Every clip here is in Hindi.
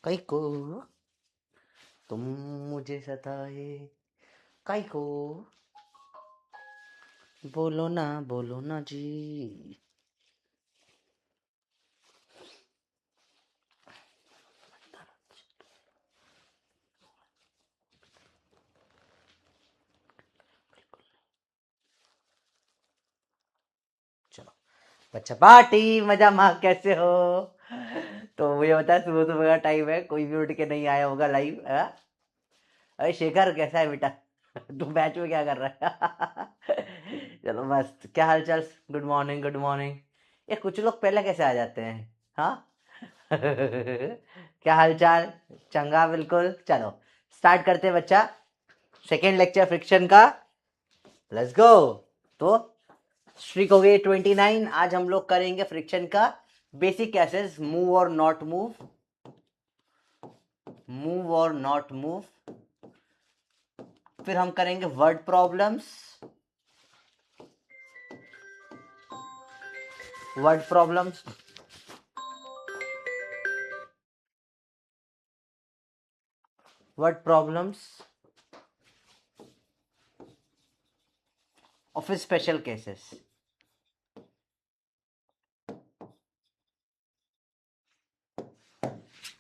कई को तुम मुझे सताए, कई को बोलो ना जी। चलो बच्चा पार्टी मजा माँ कैसे हो? तो मुझे बता, सुबह सुबह का टाइम है, कोई भी उठ के नहीं आया होगा लाइव। अरे शेखर कैसा है बेटा? तू मैच में क्या कर रहा है? चलो मस्त, क्या हाल चाल? Good morning good morning. ये कुछ लोग पहले कैसे आ जाते हैं? हाँ। क्या हाल चाल? चंगा बिल्कुल। चलो स्टार्ट करते हैं बच्चा, सेकेंड लेक्चर फ्रिक्शन का। Let's go. तो स्ट्रिक हो गई 29। आज हम लोग करेंगे फ्रिक्शन का बेसिक केसेस, मूव और नॉट मूव, मूव और नॉट मूव। फिर हम करेंगे word problems, word problems, word problems और फिर स्पेशल केसेस।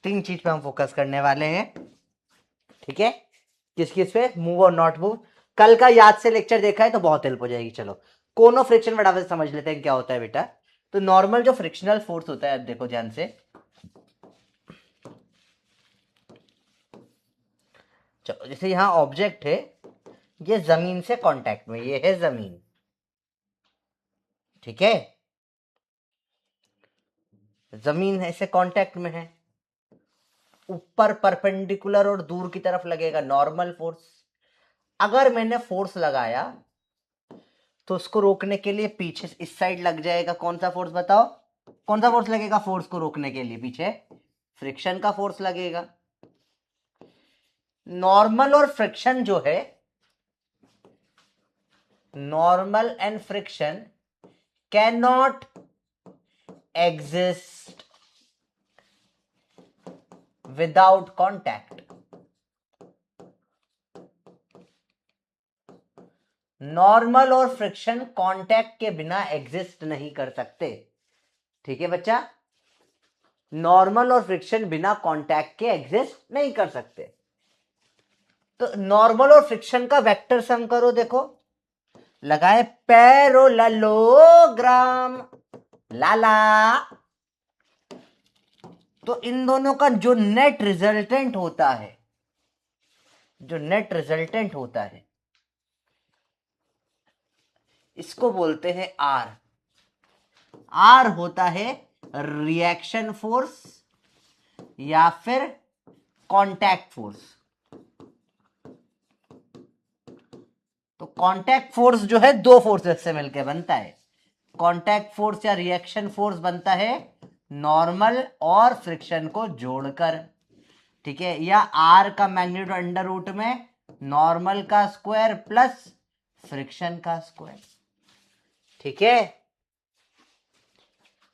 तीन चीज पे हम फोकस करने वाले हैं, ठीक है? किस किस पे? मूव और नॉट मूव। कल का याद से लेक्चर देखा है तो बहुत हेल्प हो जाएगी। चलो कोनो फ्रिक्शन फटाफट समझ लेते हैं क्या होता है बेटा। तो नॉर्मल जो फ्रिक्शनल फोर्स होता है, देखो ध्यान से। चलो जैसे यहां ऑब्जेक्ट है, ये जमीन से कांटेक्ट में, ये है जमीन, ठीक है? जमीन ऐसे कांटेक्ट में है, ऊपर परपेंडिकुलर और दूर की तरफ लगेगा नॉर्मल फोर्स। अगर मैंने फोर्स लगाया तो उसको रोकने के लिए पीछे इस साइड लग जाएगा। कौन सा फोर्स बताओ? कौन सा फोर्स लगेगा फोर्स को रोकने के लिए? पीछे फ्रिक्शन का फोर्स लगेगा। नॉर्मल और फ्रिक्शन जो है, normal and friction can not exist without contact. Normal और फ्रिक्शन कांटेक्ट के बिना एग्जिस्ट नहीं कर सकते, ठीक है बच्चा? नॉर्मल और फ्रिक्शन बिना कांटेक्ट के एग्जिस्ट नहीं कर सकते। तो नॉर्मल और फ्रिक्शन का वेक्टर सम करो, देखो लगाए पैरेललोग्राम, लाला। तो इन दोनों का जो नेट रिजल्टेंट होता है, जो नेट रिजल्टेंट होता है, इसको बोलते हैं आर। आर होता है रिएक्शन फोर्स या फिर कांटेक्ट फोर्स। तो कांटेक्ट फोर्स जो है दो फोर्सेस से मिलकर बनता है। कांटेक्ट फोर्स या रिएक्शन फोर्स बनता है नॉर्मल और फ्रिक्शन को जोड़कर, ठीक है? या आर का मैग्नीट्यूड अंडर रूट में नॉर्मल का स्क्वायर प्लस फ्रिक्शन का स्क्वायर, ठीक है?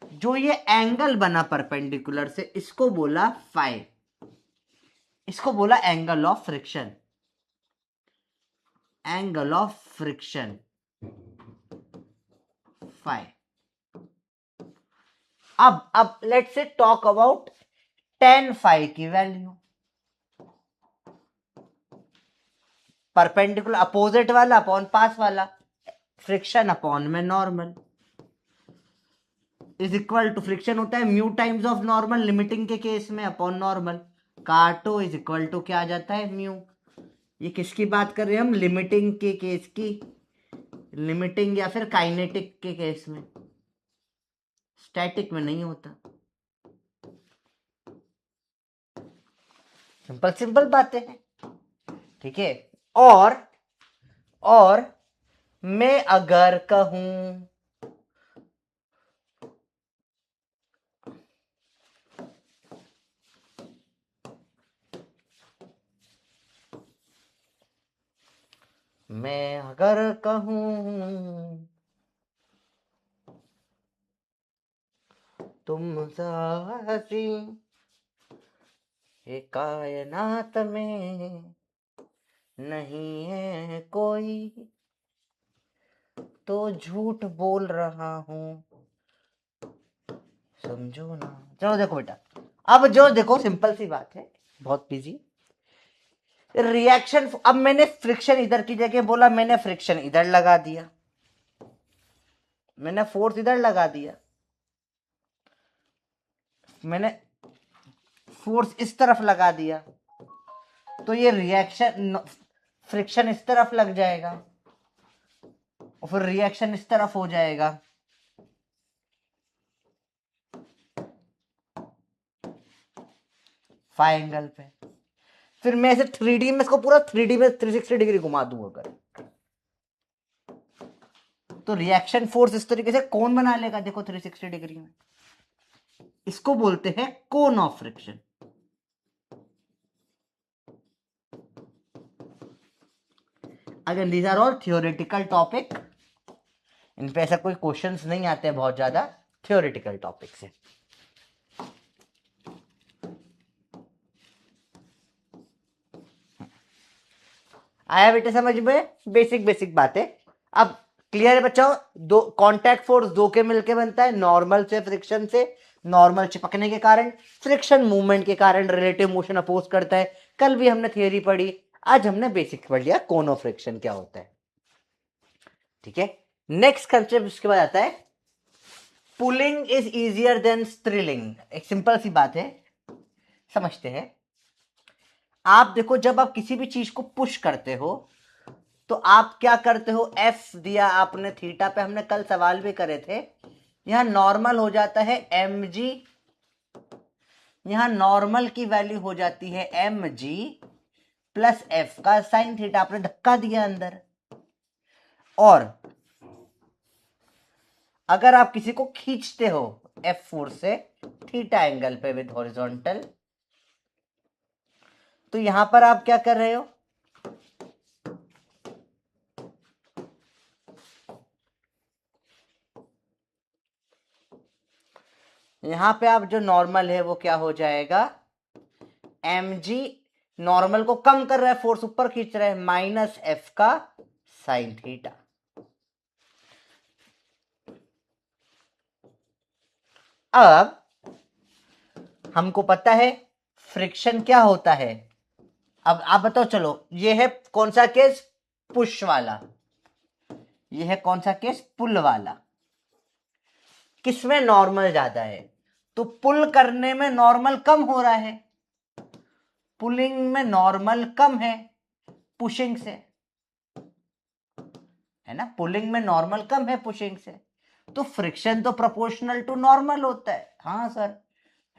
जो ये एंगल बना परपेंडिकुलर से, इसको बोला फाई, इसको बोला angle of friction, angle of friction phi. अब let's say talk about tan phi की वैल्यू। परपेंडिकुलर अपोजिट वाला अपॉन पास वाला, फ्रिक्शन अपॉन में normal is equal to, friction होता है mu times of normal limiting के केस में अपॉन नॉर्मल, काटो इज इक्वल टू क्या आ जाता है? म्यू। ये किसकी बात कर रहे हैं हम? लिमिटिंग के केस की, लिमिटिंग या फिर काइनेटिक के केस में, स्टैटिक में नहीं होता। सिंपल सिंपल बातें हैं, ठीक है? और मैं अगर कहूं, मैं अगर कहूं तुम साहसी, ये कायनात में नहीं है कोई, तो झूठ बोल रहा हूं, समझो ना। चलो देखो बेटा, अब जो देखो सिंपल सी बात है, बहुत बिजी। रिएक्शन, अब मैंने फ्रिक्शन इधर की जगह बोला, मैंने फ्रिक्शन इधर लगा दिया, मैंने फोर्स इधर लगा दिया, मैंने फोर्स इस तरफ लगा दिया, तो ये रिएक्शन फ्रिक्शन इस तरफ लग जाएगा और फिर रिएक्शन इस तरफ हो जाएगा। फाइ एंगल पे फिर मैं इसे 3D में, इसको पूरा 3D में 360 डिग्री घुमा दूं अगर, तो रिएक्शन फोर्स इस तरीके से कोन बना लेगा, देखो 360 डिग्री में। इसको बोलते हैं cone of friction. Again these are all theoretical topic, इन पे ऐसा कोई क्वेश्चंस नहीं आते हैं बहुत ज्यादा, थियोरेटिकल टॉपिक से। आया बेटे समझ में? बेसिक बेसिक बातें अब क्लियर है बच्चों। दो कांटेक्ट फोर्स दो के मिलके बनता है, नॉर्मल से फ्रिक्शन से, नॉर्मल चिपकने के कारण, फ्रिक्शन मूवमेंट के कारण रिलेटिव मोशन अपोज करता है। कल भी हमने थियोरी पढ़ी, आज हमने बेसिक पढ़ लिया कौन ऑफ फ्रिक्शन क्या होता है। ठीक है, नेक्स्ट कंसेप्ट उसके बाद आता है पुलिंग इज इजियर देन स्ट्रिलिंग। एक सिंपल सी बात है, समझते हैं। आप देखो, जब आप किसी भी चीज को पुश करते हो तो आप क्या करते हो, एफ दिया आपने थीटा पे, हमने कल सवाल भी करे थे, यहां नॉर्मल हो जाता है एम जी, यहां नॉर्मल की वैल्यू हो जाती है एम जी प्लस एफ का साइन थीटा, आपने धक्का दिया अंदर। और अगर आप किसी को खींचते हो एफ फोर्स से थीटा एंगल पे विद हॉरिजॉन्टल, तो यहां पर आप क्या कर रहे हो, यहां पे आप जो नॉर्मल है वो क्या हो जाएगा, एम जी, नॉर्मल को कम कर रहा है, फोर्स ऊपर खींच रहा है, माइनस एफ का साइन थीटा। अब हमको पता है फ्रिक्शन क्या होता है। अब आप बताओ, चलो ये है कौन सा केस, पुश वाला, ये है कौन सा केस, पुल वाला। किसमें नॉर्मल ज्यादा है, तो पुल करने में नॉर्मल कम हो रहा है, पुलिंग में नॉर्मल कम है पुशिंग से, है ना, पुलिंग में नॉर्मल कम है पुशिंग से, तो फ्रिक्शन तो प्रोपोर्शनल टू नॉर्मल होता है। हाँ सर,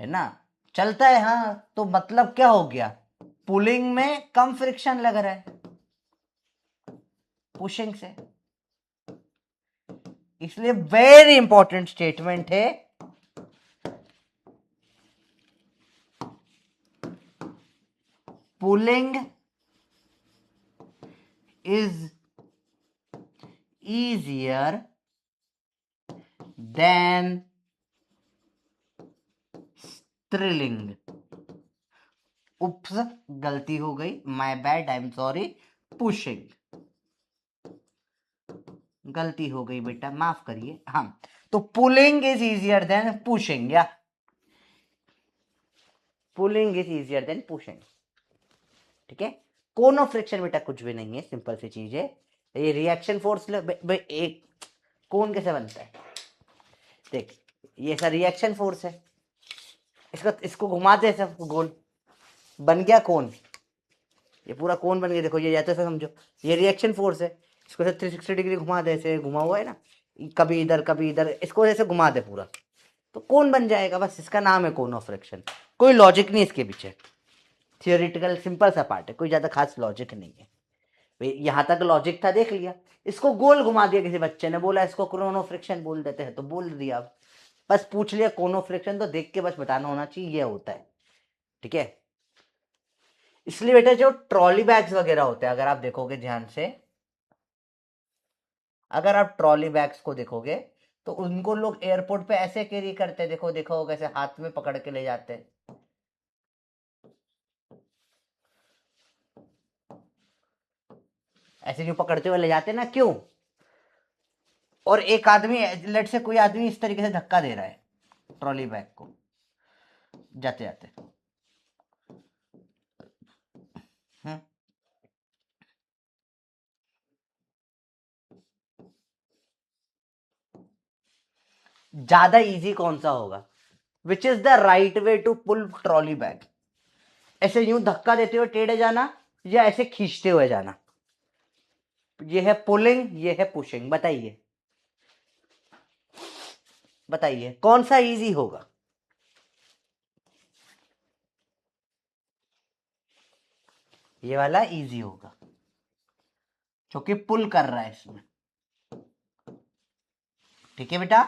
है ना, चलता है। हाँ, तो मतलब क्या हो गया, पुलिंग में कम फ्रिक्शन लग रहा है पुशिंग से। इसलिए वेरी इंपॉर्टेंट स्टेटमेंट है, pulling is easier than thrilling। Oops, गलती हो गई, my bad, I am sorry, pushing, गलती हो गई बेटा, माफ करिए। हाँ, तो pulling is easier than pushing, या pulling is easier than pushing. ठीक है, कोन ऑफ फ्रिक्शन बेटा कुछ भी नहीं है, सिंपल सी चीज है। ये रिएक्शन फोर्स एक कोन कैसे बनता है, देख ये सर रिएक्शन फोर्स है, इसको घुमाते सब गोल, बन गया कोन, ये पूरा कोन बन गया। देखो ये जाते से समझो, ये रिएक्शन फोर्स है, इसको ऐसे 360 डिग्री घुमा दे, ऐसे घुमा हुआ है ना, कभी इधर कभी इधर, इसको ऐसे घुमा दे पूरा, तो कोन बन जाएगा। बस इसका नाम है कोन ऑफ फ्रिक्शन, कोई लॉजिक नहीं इसके पीछे, थियोरिटिकल सिंपल सा पार्ट है, कोई ज्यादा खास लॉजिक नहीं है। यहां तक लॉजिक था, देख लिया। इसको गोल घुमा दिया, किसी बच्चे ने बोला इसको कोन ऑफ फ्रिक्शन बोल देते हैं, तो बोल दिया। बस पूछ लिया कोन ऑफ फ्रिक्शन, तो देख के बस बताना होना चाहिए ये होता है। ठीक है, इसलिए बेटा जो ट्रॉली बैग्स वगैरह होते हैं, अगर आप देखोगे ध्यान से, अगर आप ट्रॉली बैग्स को देखोगे तो उनको लोग एयरपोर्ट पे ऐसे कैरी करते हैं, देखो देखो कैसे हाथ में पकड़ के ले जाते हैं। ऐसे जो पकड़ते हुए ले जाते ना, क्यों? और एक आदमी, लेट से कोई आदमी इस तरीके से धक्का दे रहा है ट्रॉली बैग को जाते जाते, ज्यादा इजी कौन सा होगा? Which is the right way to pull trolley bag? ऐसे यूं धक्का देते हुए टेढ़े जाना या ऐसे खींचते हुए जाना? ये है पुलिंग, ये है पुशिंग। बताइए बताइए कौन सा इजी होगा? ये वाला इजी होगा क्योंकि पुल कर रहा है इसमें। ठीक है बेटा?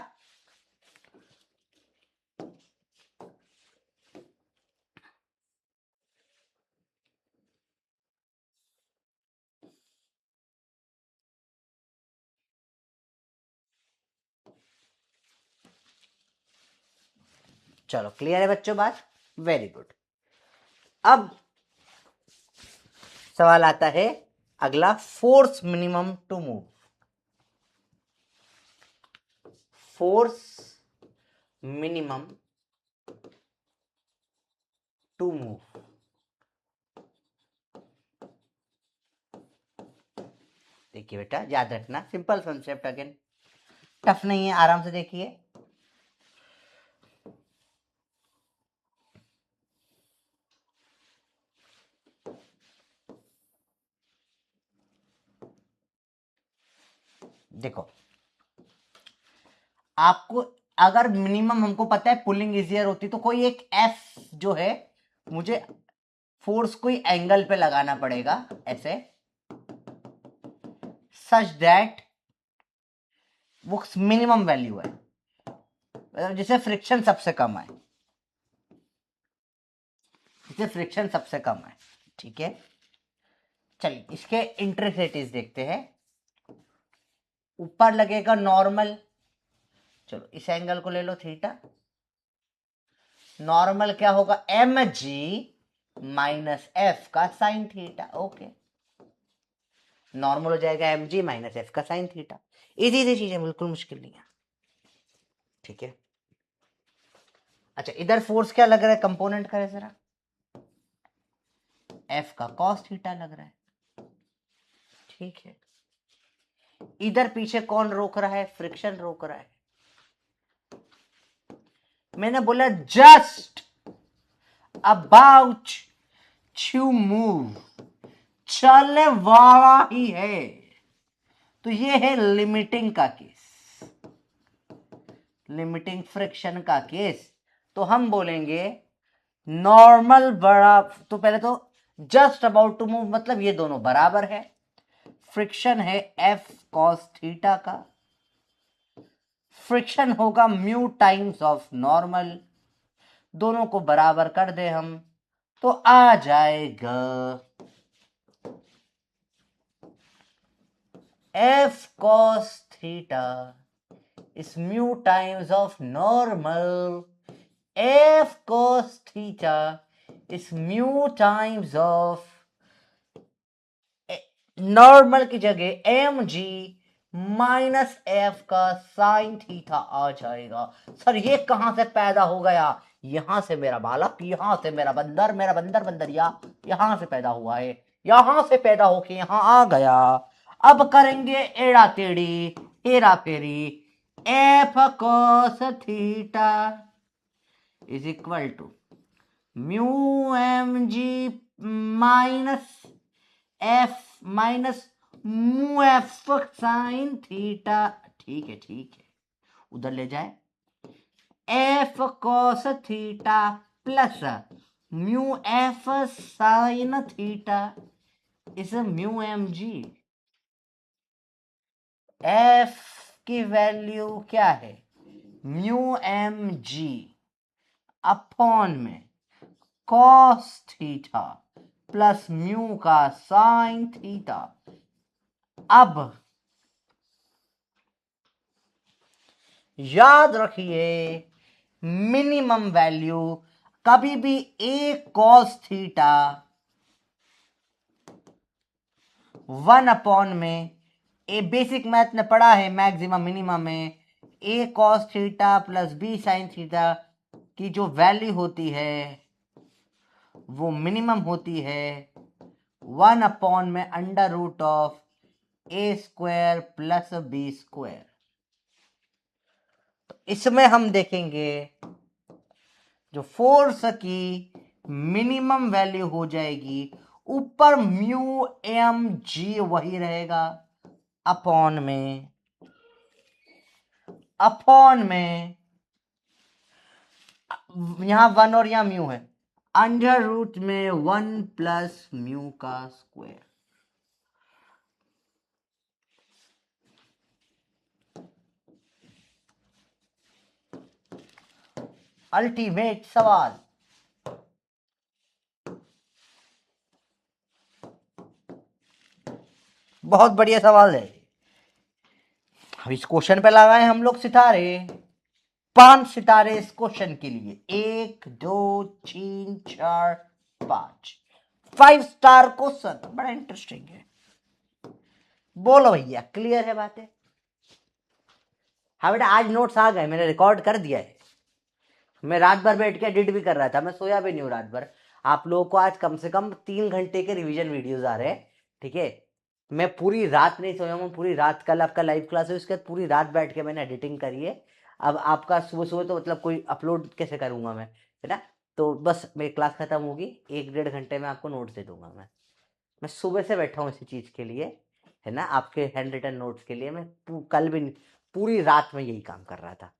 चलो क्लियर है बच्चों बात? Very good. अब सवाल आता है अगला, force minimum to move. Force minimum to move. देखिए बेटा, याद रखना, सिंपल कॉन्सेप्ट, अगेन टफ नहीं है, आराम से देखिए। देखो, आपको अगर मिनिमम हमको पता है पुलिंग इजियर होती, तो कोई एक एफ जो है, मुझे फोर्स कोई एंगल पे लगाना पड़ेगा ऐसे, सच दैट वो मिनिमम वैल्यू है, मतलब जिसे फ्रिक्शन सबसे कम है, जिसे फ्रिक्शन सबसे कम है। ठीक है, चलिए इसके इंट्रिसिटीज देखते हैं। ऊपर लगेगा नॉर्मल, चलो इस एंगल को ले लो थीटा। नॉर्मल क्या होगा? एम जी माइनस एफ का साइन थीटा। ओके, नॉर्मल हो जाएगा एम जी माइनस एफ का साइन थीटा। इजी इजी चीजें, बिल्कुल मुश्किल नहीं है। ठीक है, अच्छा इधर फोर्स क्या लग रहा है? कंपोनेंट करे जरा, एफ का कॉस थीटा लग रहा है। ठीक है, इधर पीछे कौन रोक रहा है? फ्रिक्शन रोक रहा है। मैंने बोला जस्ट अबाउट टू मूव, चलने वाला ही है, तो ये है लिमिटिंग का केस, लिमिटिंग फ्रिक्शन का केस। तो हम बोलेंगे नॉर्मल बड़ा, तो पहले तो जस्ट अबाउट टू मूव मतलब ये दोनों बराबर है, फ्रिक्शन है एफ कॉस थीटा का, फ्रिक्शन होगा म्यू टाइम्स ऑफ नॉर्मल, दोनों को बराबर कर दे हम तो आ जाएगा F cos theta is mu times of normal, F cos theta is mu times of normal की जगह एम जी माइनस एफ का साइन थीटा आ जाएगा। सर ये कहां से पैदा हो गया? यहां से मेरा बालक, यहां से मेरा बंदर, मेरा बंदर बंदरिया यहां से पैदा हुआ है, यहां से पैदा होके यहां आ गया। अब करेंगे एड़ा टेढ़ी हेरा फेरी, F cos theta is equal to mu M G minus F minus mu F sine theta. ठीक है ठीक है, उधर ले जाए, F cos theta plus mu F sine theta is mu M G. F की वैल्यू क्या है? म्यू एम जी अपॉन में कॉस थीटा प्लस म्यू का साइन थीटा। अब याद रखिए, मिनिमम वैल्यू कभी भी ए कॉस थीटा 1 में ए बेसिक मैथ ने पढ़ा है मैक्सिमम मिनिमम में A cos theta plus B sine theta की जो वैल्यू होती है वो मिनिमम होती है 1 में under root of a square plus b square. तो इसमें हम देखेंगे जो फोर्स की मिनिमम वैल्यू हो जाएगी ऊपर म्यू एम जी वही रहेगा अपॉन में यहां 1 और यहां म्यू है अंडर रूट में 1 प्लस म्यू का स्क्वायर। अल्टीमेट सवाल, बहुत बढ़िया सवाल है। अब इस क्वेश्चन पे लगाए हम लोग सितारे, 5 सितारे इस क्वेश्चन के लिए, 1 2 3 4 5, 5 स्टार क्वेश्चन, बड़ा इंटरेस्टिंग है। बोलो भैया क्लियर है बातें? हाँ बेटा आज नोट्स आ गए, मैंने रिकॉर्ड कर दिया है। मैं रात भर बैठ के एडिट भी कर रहा था, मैं सोया भी नहीं हूँ रात भर। आप लोगों को आज कम से कम 3 घंटे के रिवीजन वीडियोस आ रहे हैं, ठीक है। मैं पूरी रात नहीं सोया हूँ, पूरी रात। कल आपका लाइव क्लास है, उसके बाद पूरी रात बैठ के मैंने एडिटिंग करी है। अब आपका सुबह सुबह तो मतलब कोई अपलोड कैसे करूंगा मैं, है ना। तो बस मेरी क्लास खत्म होगी, 1-1.5 घंटे में आपको नोट्स दे दूंगा मैं सुबह से बैठा हूँ इसी चीज़ के लिए, है ना, आपके हैंड रिटन नोट्स के लिए। मैं कल भी पूरी रात में यही काम कर रहा था,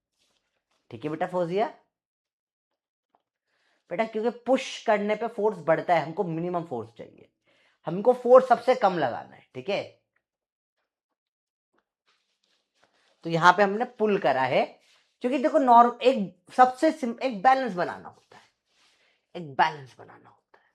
ठीक है बेटा फौजिया। बेटा क्योंकि पुश करने पे फोर्स बढ़ता है, हमको मिनिमम फोर्स चाहिए, हमको फोर्स सबसे कम लगाना है, ठीक है। तो यहां पे हमने पुल करा है, क्योंकि देखो नॉर्म एक सबसे एक बैलेंस बनाना होता है, एक बैलेंस बनाना होता है।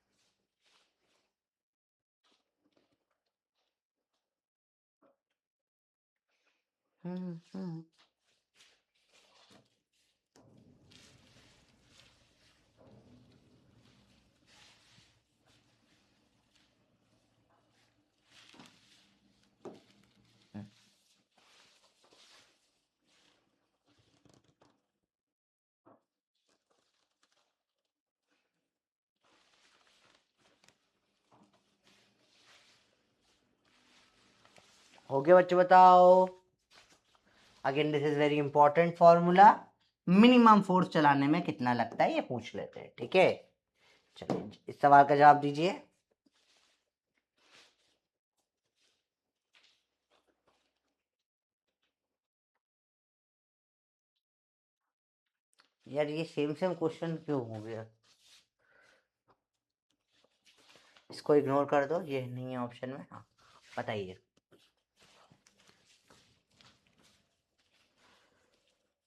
हो गया बच्चे बताओ। Again this is very important formula, minimum force चलाने में कितना लगता है ये पूछ लेते हैं, ठीक है। चलिए इस सवाल का जवाब दीजिए। यार ये सेम सेम क्वेश्चन क्यों हो गया, इसको इग्नोर कर दो, ये नहीं है ऑप्शन में। हाँ बताइए।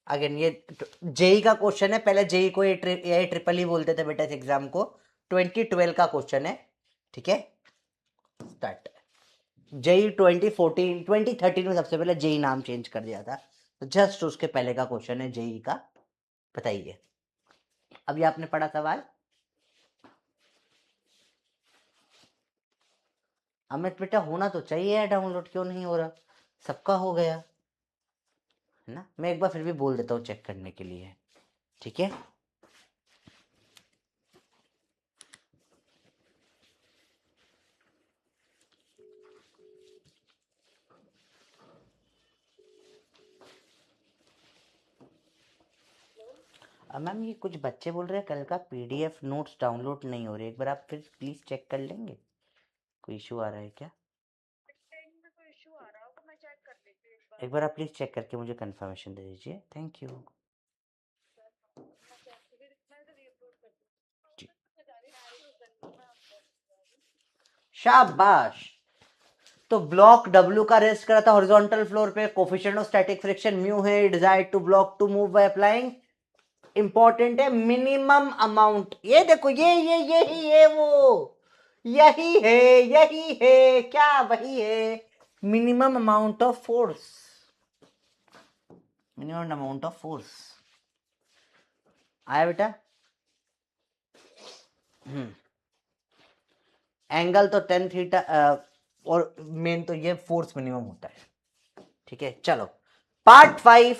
अगेन ये जेई का क्वेश्चन है, पहले जेई को ये ट्रिपल ही बोलते थे बेटा इस एग्जाम को। 2012 का क्वेश्चन है, ठीक है। स्टार्ट। जेई 2014 2013 में सबसे पहले जेई नाम चेंज कर दिया था, तो जस्ट उसके पहले का क्वेश्चन है जेई का। बताइए, अभी आपने पढ़ा सवाल। अमित बेटा होना तो चाहिए डाउनलोड, क्यों नहीं हो रहा? सबका हो गया है ना। मैं एक बार फिर भी बोल देता हूँ चेक करने के लिए, ठीक है। मैम ये कुछ बच्चे बोल रहे हैं कल का पीडीएफ नोट्स डाउनलोड नहीं हो रहे, एक बार आप फिर प्लीज चेक कर लेंगे, कोई इशू आ रहा है क्या? एक बार आप प्लीज चेक करके मुझे कंफर्मेशन दे दीजिए, थैंक यू। शाबाश। तो ब्लॉक डब्ल्यू का रेस्ट करा था हॉरिजॉन्टल फ्लोर पे, coefficient of static friction mu है, desired to block to move by applying, important है मिनिमम अमाउंट। ये देखो ये यही है वो, यही है क्या, वही है minimum amount of force, minimum amount of force. आया बेटा? एंगल तो टेन थीटा, और मेन तो ये फोर्स मिनिमम होता है। ठीक है, चलो पार्ट 5,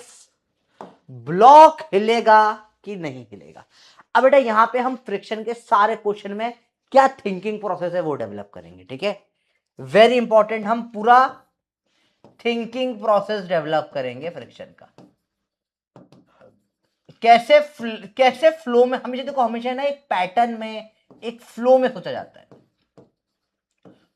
ब्लॉक हिलेगा कि नहीं हिलेगा। अब बेटा यहां पे हम फ्रिक्शन के सारे क्वेश्चन में क्या थिंकिंग प्रोसेस है वो डेवलप करेंगे। ठीक है, वेरी इंपॉर्टेंट, हम पूरा थिंकिंग प्रोसेस डेवलप करेंगे फ्रिक्शन का। कैसे फ्लो में, हमें देखो हमेशा ना एक पैटर्न में, एक फ्लो में सोचा जाता है।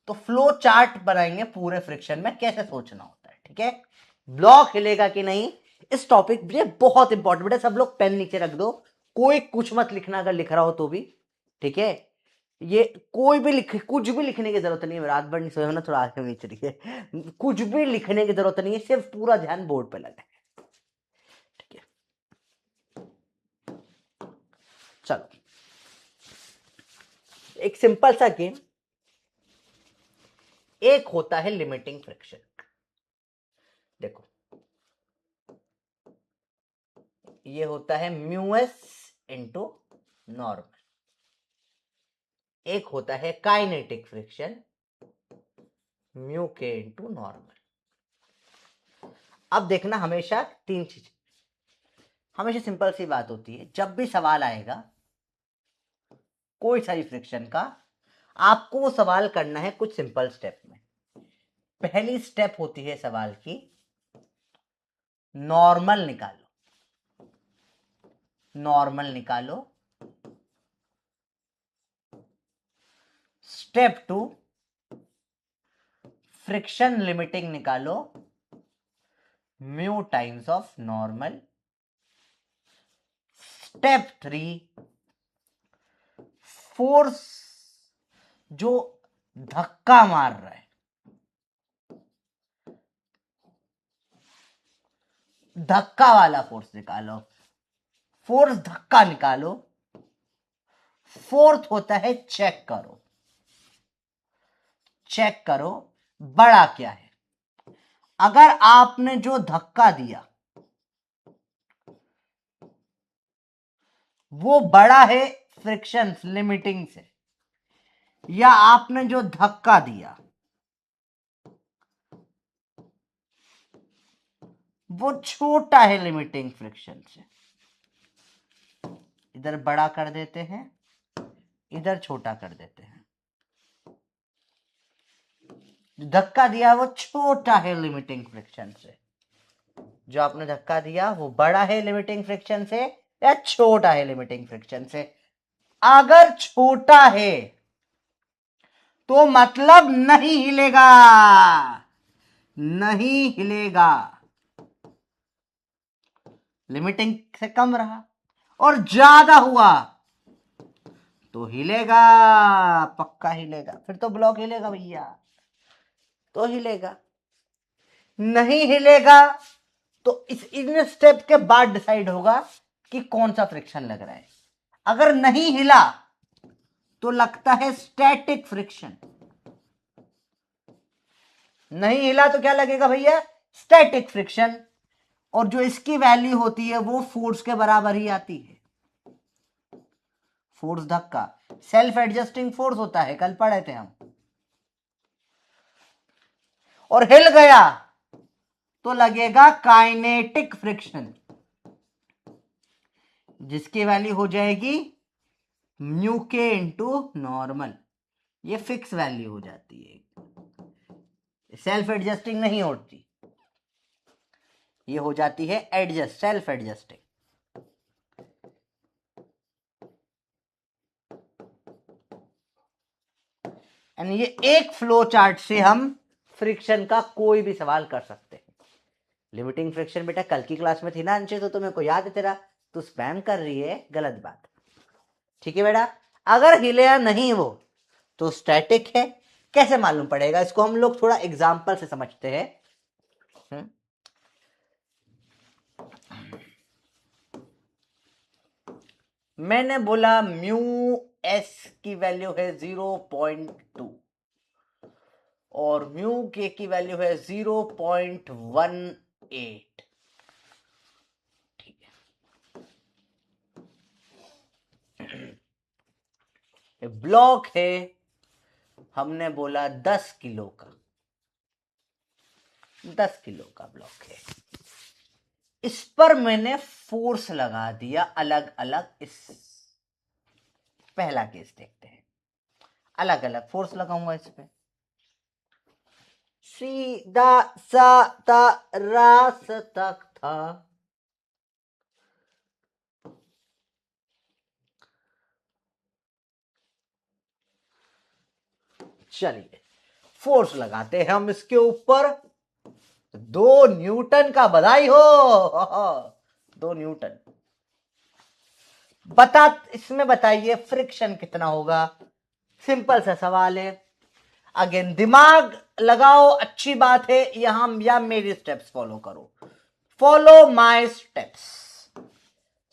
तो फ्लो चार्ट बनाएंगे पूरे फ्रिक्शन में कैसे सोचना होता है। ठीक है, ब्लॉक हिलेगा कि नहीं, इस टॉपिक ये बहुत इंपॉर्टेंट बेटा, सब लोग पेन नीचे रख दो, कोई कुछ मत लिखना अगर लिख रहा हो तो भी। ठीक है, ये कोई भी कुछ भी लिखने की जरूरत नहीं है, रात भर नहीं सोए हो ना, थोड़ा आगे नीचे लिखे, कुछ भी लिखने की जरूरत नहीं है, सिर्फ पूरा ध्यान बोर्ड पे लगा है। ठीक है, चलो एक सिंपल सा गेम, एक होता है लिमिटिंग फ्रिक्शन। देखो ये होता है म्यू एस इंटू नॉर्मल, एक होता है काइनेटिक फ्रिक्शन म्यू के इंटू नॉर्मल। अब देखना हमेशा तीन चीज, हमेशा सिंपल सी बात होती है, जब भी सवाल आएगा कोई सा भी फ्रिक्शन का, आपको वो सवाल करना है कुछ सिंपल स्टेप में। पहली स्टेप होती है सवाल की, नॉर्मल निकालो, नॉर्मल निकालो। स्टेप 2, फ्रिक्शन लिमिटिंग निकालो, mu times of normal. Step 3, force जो धक्का मार रहा है, धक्का वाला फोर्स निकालो, फोर्स धक्का निकालो। फोर्थ होता है चेक करो, चेक करो बड़ा क्या है। अगर आपने जो धक्का दिया वो बड़ा है फ्रिक्शन लिमिटिंग से, या आपने जो धक्का दिया वो छोटा है लिमिटिंग फ्रिक्शन से, इधर बड़ा कर देते हैं, इधर छोटा कर देते हैं। जो धक्का दिया वो छोटा है लिमिटिंग फ्रिक्शन से, जो आपने धक्का दिया वो बड़ा है लिमिटिंग फ्रिक्शन से या छोटा है लिमिटिंग फ्रिक्शन से। अगर छोटा है तो मतलब नहीं हिलेगा, नहीं हिलेगा, लिमिटिंग से कम रहा। और ज्यादा हुआ तो हिलेगा, पक्का हिलेगा, फिर तो ब्लॉक हिलेगा भैया, तो हिलेगा। नहीं हिलेगा तो इन स्टेप के बाद डिसाइड होगा कि कौन सा फ्रिक्शन लग रहा है। अगर नहीं हिला तो लगता है स्टैटिक फ्रिक्शन, नहीं हिला तो क्या लगेगा भैया, स्टैटिक फ्रिक्शन। और जो इसकी वैल्यू होती है वो फोर्स के बराबर ही आती है। फोर्स धक्का सेल्फ एडजस्टिंग फोर्स होता है, कल पढ़े थे हम। और हिल गया तो लगेगा काइनेटिक फ्रिक्शन, जिसकी वैल्यू हो जाएगी म्यू के इंटू नॉर्मल। ये फिक्स वैल्यू हो जाती है, सेल्फ एडजस्टिंग नहीं होती, ये हो जाती है एडजस्ट, सेल्फ एडजस्टिंग। एंड ये एक फ्लो चार्ट से हम फ्रिक्शन का कोई भी सवाल कर सकते हैं। लिमिटिंग फ्रिक्शन बेटा कल की क्लास में थी ना अंशे, तो तुम्हें को याद है तेरा, तू स्पैम कर रही है, गलत बात। ठीक है बेटा, अगर हिले नहीं वो तो स्टैटिक है। कैसे मालूम पड़ेगा इसको, हम लोग थोड़ा एग्जांपल से समझते हैं। मैंने बोला म्यू एस की वैल्यू है 0.2 और म्यू के की वैल्यू है 0.18। ठीक है, ब्लॉक है हमने बोला 10 किलो का, 10 किलो का ब्लॉक है, इस पर मैंने फोर्स लगा दिया अलग अलग। इस पहला केस देखते हैं, अलग अलग फोर्स लगाऊंगा इस पे, सीधा सा ता रास तक था। चलिए फोर्स लगाते हैं हम इसके ऊपर। 2 न्यूटन का, बधाई हो। 2 न्यूटन। इसमें बताइए फ्रिक्शन कितना होगा। सिंपल सा सवाल है। अगेन दिमाग लगाओ, अच्छी बात है। यहां या मेरी स्टेप्स फॉलो करो, follow my steps.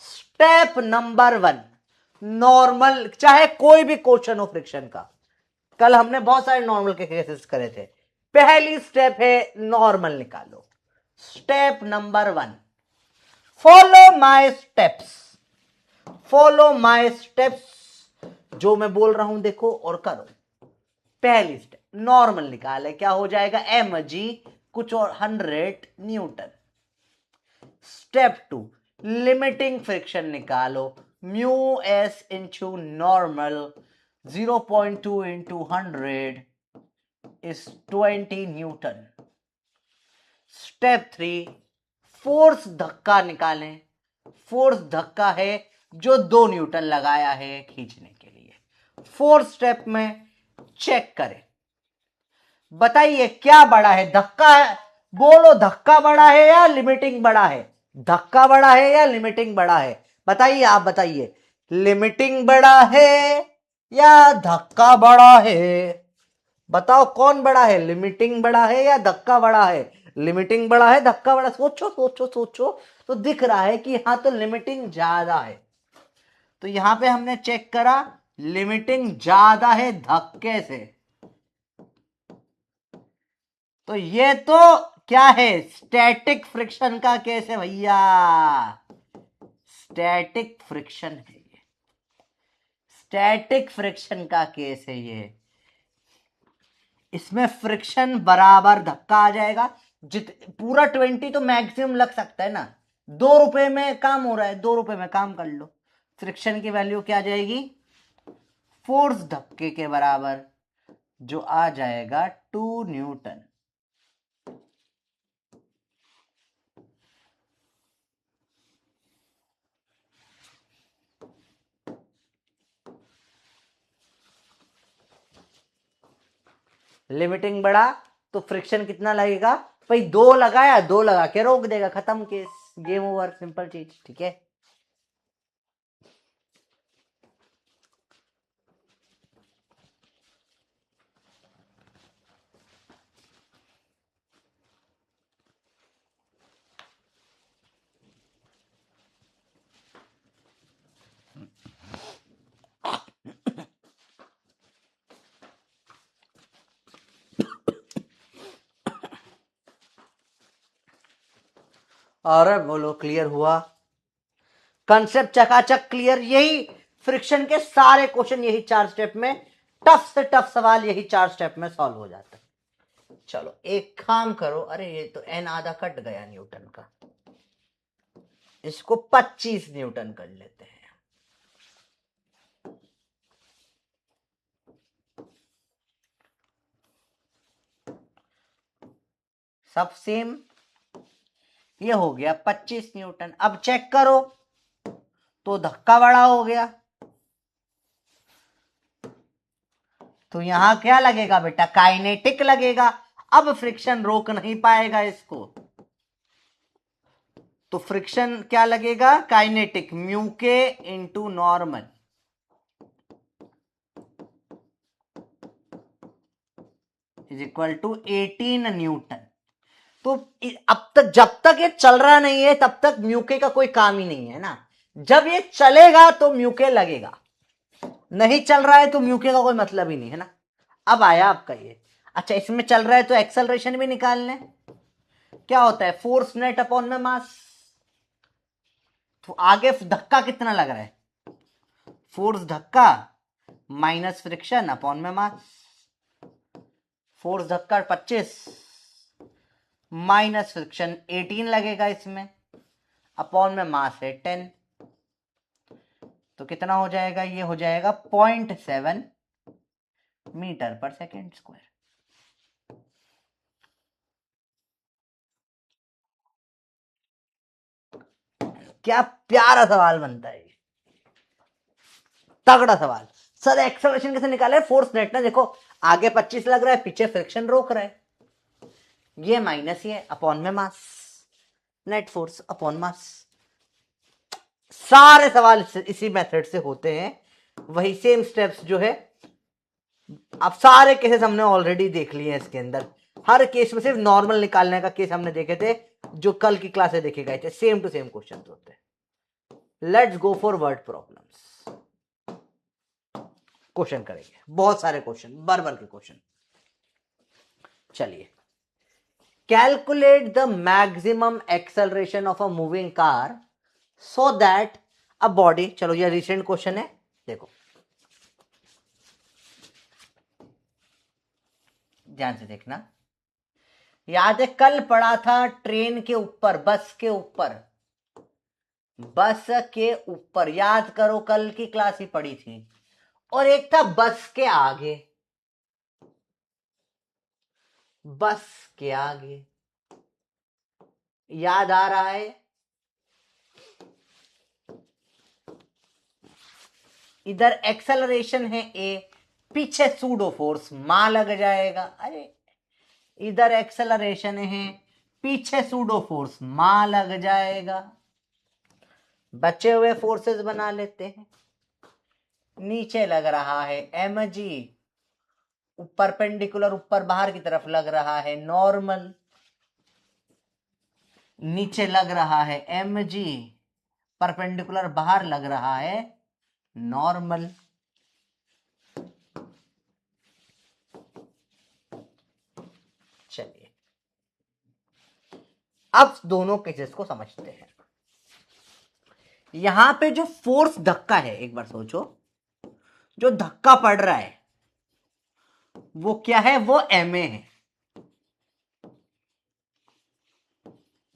Step number 1, normal, चाहे कोई भी क्वेश्चन हो फ्रिक्शन का, कल हमने बहुत सारे नॉर्मल के केसेस करे थे। पहली स्टेप है नॉर्मल निकालो। Step number 1, follow my steps. Follow my steps, जो मैं बोल रहा हूं देखो और करो। पहली स्टेप नॉर्मल निकाले, क्या हो जाएगा, एम जी कुछ और 100 न्यूटन। स्टेप 2, लिमिटिंग फ्रिक्शन निकालो, mu S into normal 0.2 into 100 is 20 Newton. Step 3, force धक्का निकालें। फोर्स धक्का है जो 2 न्यूटन लगाया है खींचने के लिए। फोर्थ स्टेप में चेक करें, बताइए क्या बड़ा है, धक्का है, बोलो धक्का बड़ा है या लिमिटिंग बड़ा है, धक्का बड़ा है या लिमिटिंग बड़ा है, बताइए, आप बताइए, लिमिटिंग बड़ा है या धक्का बड़ा है, बताओ कौन बड़ा है, लिमिटिंग बड़ा है या धक्का बड़ा है। लिमिटिंग बड़ा है, धक्का बड़ा, सोचो सोचो सोचो। तो दिख रहा है कि यहां तो लिमिटिंग ज्यादा है, तो यहां पे हमने चेक करा लिमिटिंग ज्यादा है धक्के से। तो ये तो क्या है, स्टैटिक फ्रिक्शन का केस है भैया, स्टैटिक फ्रिक्शन है ये, स्टैटिक फ्रिक्शन का केस है ये। इसमें फ्रिक्शन बराबर धक्का आ जाएगा। पूरा 20 तो मैक्सिमम लग सकता है ना, 2 रुपए में काम हो रहा है, 2 रुपए में काम कर लो। फ्रिक्शन की वैल्यू क्या आ जाएगी, फोर्स धक्के के बराबर, जो आ जाएगा 2 न्यूटन। लिमिटिंग बढ़ा तो फ्रिक्शन कितना लगेगा भाई, 2 लगाया, 2 लगा के रोक देगा, खत्म केस, गेम ओवर, सिंपल चीज, ठीक है। अरे बोलो, क्लियर हुआ, कंसेप्ट चकाचक क्लियर। यही फ्रिक्शन के सारे क्वेश्चन यही 4 स्टेप में, टफ से टफ सवाल यही 4 स्टेप में सॉल्व हो जाता है। चलो एक काम करो, अरे ये तो एन आधा कट गया न्यूटन का, इसको 25 न्यूटन कर लेते हैं। सब सेम, ये हो गया 25 न्यूटन। अब चेक करो तो धक्का बड़ा हो गया, तो यहां क्या लगेगा बेटा, काइनेटिक लगेगा। अब फ्रिक्शन रोक नहीं पाएगा इसको, तो फ्रिक्शन क्या लगेगा, काइनेटिक, म्यू के into normal is equal to 18 newton. तो अब तक, जब तक ये चल रहा नहीं है तब तक म्यूके का कोई काम ही नहीं है ना, जब ये चलेगा तो म्यूके लगेगा, नहीं चल रहा है तो म्यूके का कोई मतलब ही नहीं है ना। अब आया आपका ये, अच्छा इसमें चल रहा है तो एक्सेलरेशन भी निकाल लें। क्या होता है, फोर्स नेट अपॉन में मास, तो आगे धक्का कितना लग रहा है, फोर्स धक्का माइनस फ्रिक्शन अपॉन में मास। फोर्स धक्का 25, माइनस फ्रिक्शन 18 लगेगा इसमें, अपॉन में मास है 10, तो कितना हो जाएगा, ये हो जाएगा 0.7 मीटर पर सेकेंड स्क्वायर। क्या प्यारा सवाल बनता है, तगड़ा सवाल। सर एक्सेलरेशन कैसे निकाले, फोर्स नेट ना, देखो आगे 25 लग रहा है, पीछे फ्रिक्शन रोक रहा है, ये माइनस ही है, अपॉन में मास, नेट फोर्स अपॉन मास। सारे सवाल इसी मेथड से होते हैं, वही सेम स्टेप्स जो है। अब सारे केसेस हमने ऑलरेडी देख लिए हैं इसके अंदर, हर केस में सिर्फ नॉर्मल निकालने का केस हमने देखे थे, जो कल की क्लास से देखे गए थे, सेम टू सेम क्वेश्चन होते हैं। Let's go for word problems, question करेंगे, बहुत सारे क्वेश्चन, बार के क्वेश्चन। चलिए, calculate the maximum acceleration of a moving car so that a body, चलो ये रिसेंट क्वेश्चन है, देखो ध्यान से देखना। याद है कल पढ़ा था ट्रेन के ऊपर, बस के ऊपर, बस के ऊपर, याद करो कल की क्लास ही पढ़ी थी, और एक था बस के आगे, बस के आगे, याद आ रहा है? इधर एक्सेलरेशन है ए, पीछे सूडो फोर्स मा लग जाएगा, अरे इधर एक्सेलरेशन है, पीछे सूडो फोर्स मा लग जाएगा, बचे हुए फोर्सेस बना लेते हैं। नीचे लग रहा है एम जी, ऊपर पेंडिकुलर, ऊपर बाहर की तरफ लग रहा है नॉर्मल, नीचे लग रहा है एम जी, परपेंडिकुलर बाहर लग रहा है नॉर्मल। चलिए अब दोनों केसेस को समझते हैं। यहां पे जो फोर्स धक्का है, एक बार सोचो, जो धक्का पड़ रहा है वो क्या है, वो एम ए है,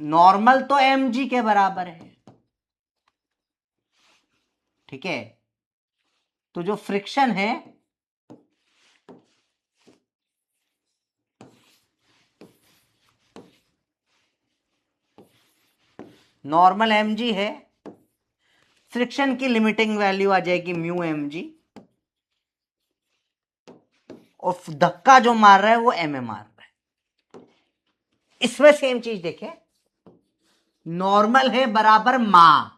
नॉर्मल तो एम जी के बराबर है, ठीक है। तो जो फ्रिक्शन है नॉर्मल एम जी है, फ्रिक्शन की लिमिटिंग वैल्यू आ जाएगी म्यू एम जी, और धक्का जो मार रहा है वो एम ए मार रहा है। इसमें सेम चीज देखें, नॉर्मल है बराबर मा,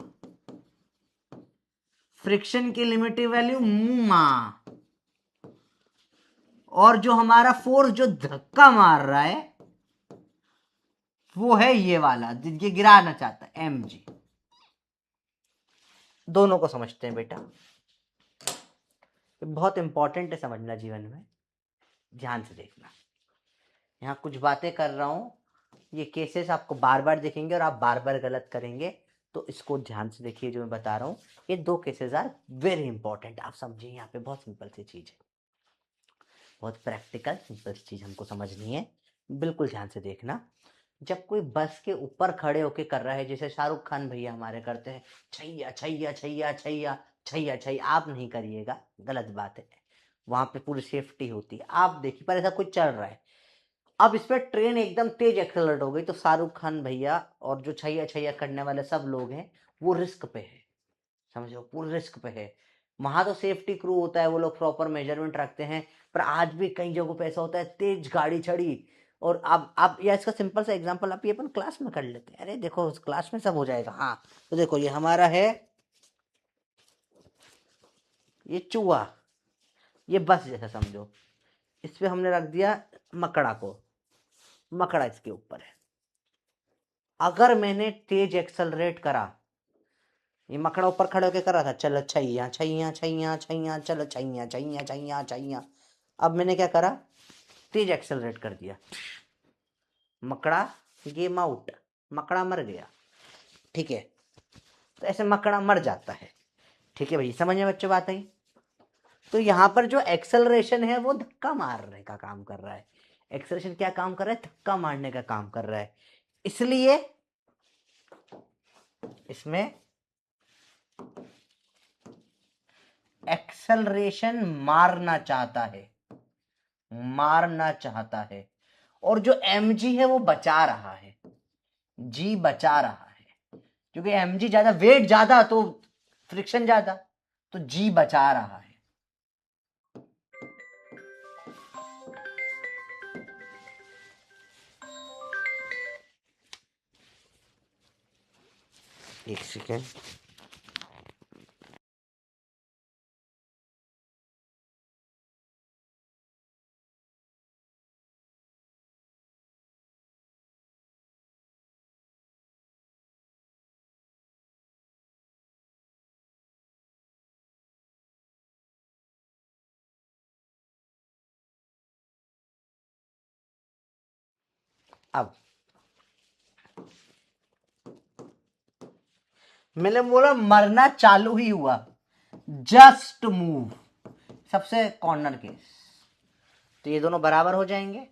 फ्रिक्शन की लिमिटिंग वैल्यू मू मा, और जो हमारा फोर्स जो धक्का मार रहा है वो है ये वाला, जिसके गिराना चाहता है एम जी। दोनों को समझते हैं बेटा, बहुत इंपॉर्टेंट है समझना जीवन में, ध्यान से देखना। यहां कुछ बातें कर रहा हूं, ये केसेस आपको बार बार देखेंगे और आप बार बार गलत करेंगे, तो इसको ध्यान से देखिए जो मैं बता रहा हूं। ये दो केसेस आर वेरी इंपॉर्टेंट, आप समझिए, यहाँ पे बहुत सिंपल सी चीज है, बहुत प्रैक्टिकल सिंपल सी चीज हमको समझनी है, बिल्कुल ध्यान से देखना। जब कोई बस के ऊपर खड़े होके कर रहा है, जैसे शाहरुख खान भैया हमारे करते हैं, छैया छैया छैया छैया छैया छैया, आप नहीं करिएगा, गलत बात है, वहां पे पूरी सेफ्टी होती है। आप देखिए, पर ऐसा कुछ चल रहा है, अब इस पर ट्रेन एकदम तेज एक्सेलरेट हो गई, तो शाहरुख खान भैया और जो छैया छैया करने वाले सब लोग हैं वो रिस्क पे है, समझो, पूरे रिस्क पे है। वहां तो सेफ्टी क्रू होता है, वो लोग प्रॉपर मेजरमेंट रखते हैं, पर आज भी कई जगहों पे ऐसा होता है, तेज गाड़ी चढ़ी, और अब या इसका सिंपल सा एग्जांपल आप ये अपन क्लास में कर लेते हैं, अरे देखो उस क्लास में सब हो जाएगा। हाँ, तो देखो ये हमारा है, ये चूहा, ये बस जैसा समझो, इस पे हमने रख दिया मकड़ा को, मकड़ा इसके ऊपर है, अगर मैंने तेज एक्सेलरेट करा, ये मकड़ा ऊपर खड़े होकर कर रहा था, चलो छैया छैया छैया छैया, चलो छैया छैया छैया छैया, अब मैंने क्या करा, तेज एक्सेलरेट कर दिया, मकड़ा गेम आउट, मकड़ा मर गया, ठीक है। तो ऐसे मकड़ा मर जाता है, ठीक है भाई, समझ में बच्चों बात आई? तो यहां पर जो एक्सेलरेशन है वो धक्का मारने का काम कर रहा है, एक्सेलरेशन क्या काम कर रहा है? धक्का मारने का काम कर रहा है, इसलिए इसमें एक्सेलरेशन मारना चाहता है, मारना चाहता है, और जो mg है वो बचा रहा है, g बचा रहा है, क्योंकि mg ज्यादा, वेट ज्यादा तो फ्रिक्शन ज्यादा, तो g बचा रहा है। एक सेकेंड, अब मैंने बोला मरना चालू ही हुआ, जस्ट मूव, सबसे कॉर्नर केस, तो ये दोनों बराबर हो जाएंगे,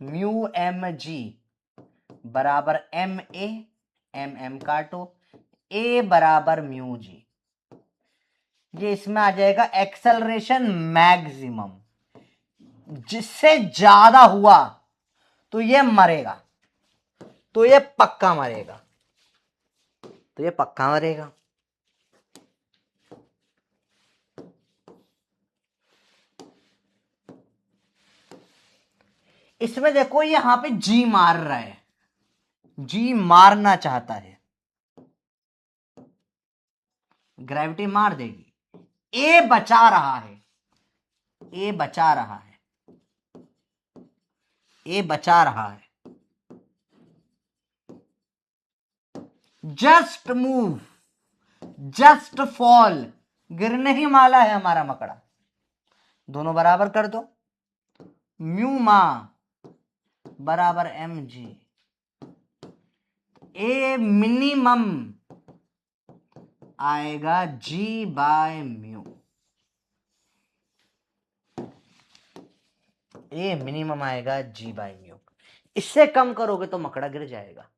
म्यू एम जी बराबर एम ए, एम एम काटो, ए बराबर म्यू जी, ये इसमें आ जाएगा एक्सेलरेशन मैक्सिमम, जिससे ज्यादा हुआ तो ये मरेगा, तो ये पक्का मरेगा, तो ये पक्का मरेगा। इसमें देखो यहां पे जी मार रहा है, जी मारना चाहता है, ग्रेविटी मार देगी, ए बचा रहा है, ए बचा रहा है, ए बचा रहा है, जस्ट मूव, जस्ट फॉल, गिरने ही वाला है हमारा मकड़ा, दोनों बराबर कर दो, म्यू मा बराबर एम जी, ए मिनिमम आएगा जी बाय म्यू, ए मिनिमम आएगा जी बाय म्यू, इससे कम करोगे तो मकड़ा गिर जाएगा।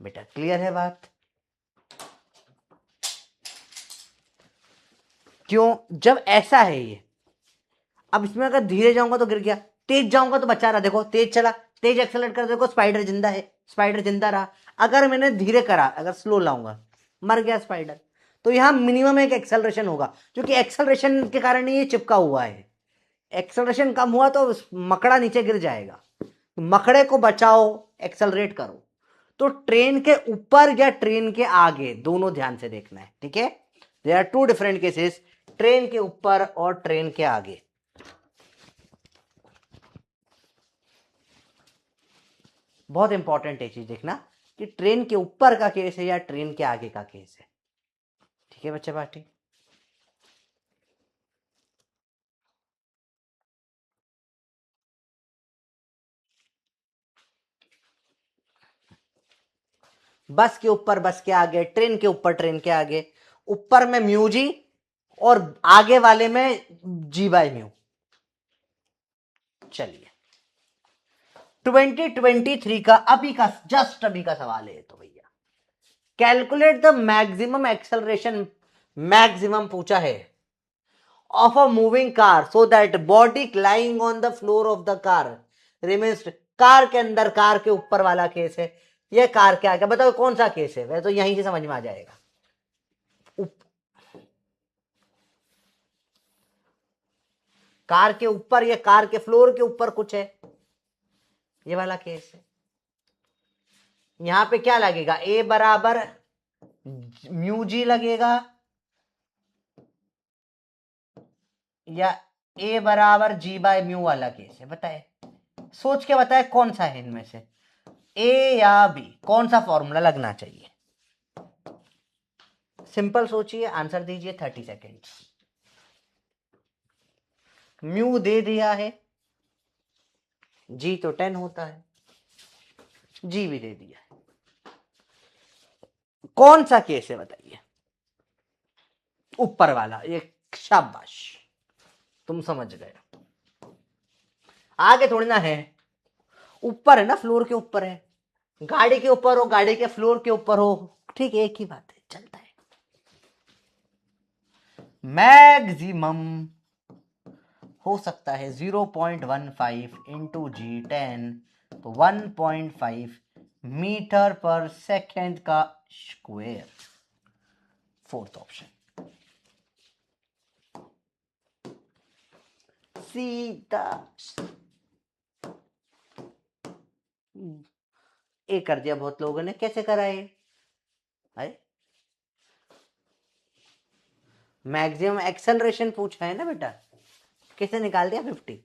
बेटा क्लियर है बात? क्यों? जब ऐसा है ये, अब इसमें अगर धीरे जाऊंगा तो गिर गया, तेज जाऊंगा तो बचा रहा, देखो तेज चला, तेज एक्सेलरेट कर, देखो स्पाइडर जिंदा है, स्पाइडर जिंदा रहा। अगर मैंने धीरे करा, अगर स्लो लाऊंगा, मर गया स्पाइडर। तो यहां मिनिमम एक एक्सेलरेशन होगा, क्योंकि एक्सेलरेशन के कारण ये चिपका हुआ है, एक्सेलरेशन कम हुआ तो मकड़ा नीचे गिर जाएगा, मकड़े को बचाओ, एक्सेलरेट करो। तो ट्रेन के ऊपर या ट्रेन के आगे, दोनों ध्यान से देखना है, ठीक है? There are two different cases, train के ऊपर और ट्रेन के आगे। बहुत इंपॉर्टेंट है चीज देखना कि ट्रेन के ऊपर का केस है या ट्रेन के आगे का केस है, ठीक है बच्चे पार्टी? बस के ऊपर, बस के आगे, ट्रेन के ऊपर, ट्रेन के आगे, ऊपर में म्यू जी और आगे वाले में जी बाय म्यू। चलिए 2023 का अभी का, जस्ट अभी का सवाल है तो भैया, calculate the maximum acceleration, maximum पूछा है, of a moving car so that body lying on the floor of the car remains, car के अंदर, कार के ऊपर वाला केस है, ये कार के आगे, बताओ कौन सा केस है? वह तो यहीं से समझ में आ जाएगा, कार के ऊपर या कार के फ्लोर के ऊपर कुछ है, ये वाला केस है। यहां पे क्या लगेगा? ए बराबर म्यू जी लगेगा, या ए बराबर जी बाय म्यू वाला केस है? बताए, सोच के बताए कौन सा है इनमें से, ए या बी, कौन सा फॉर्मूला लगना चाहिए? सिंपल सोचिए, आंसर दीजिए 30 सेकेंड्स। म्यू दे दिया है, जी तो 10 होता है, जी भी दे दिया है, कौन सा केस है बताइए? ऊपर वाला, ये शाबाश, तुम समझ गए। आगे थोड़ी ना है, ऊपर है ना, फ्लोर के ऊपर है, गाड़ी के ऊपर हो, गाड़ी के फ्लोर के ऊपर हो, ठीक है, एक ही बात है, चलता है। मैक्सिमम हो सकता है 0.15 इंटू G10, तो 1.5 मीटर पर सेकेंड का स्क्वायर। फोर्थ ऑप्शन सीधा ए कर दिया बहुत लोगों ने। कैसे कराए? मैक्सिमम एक्सेलरेशन पूछा है ना बेटा, कैसे निकाल दिया 50।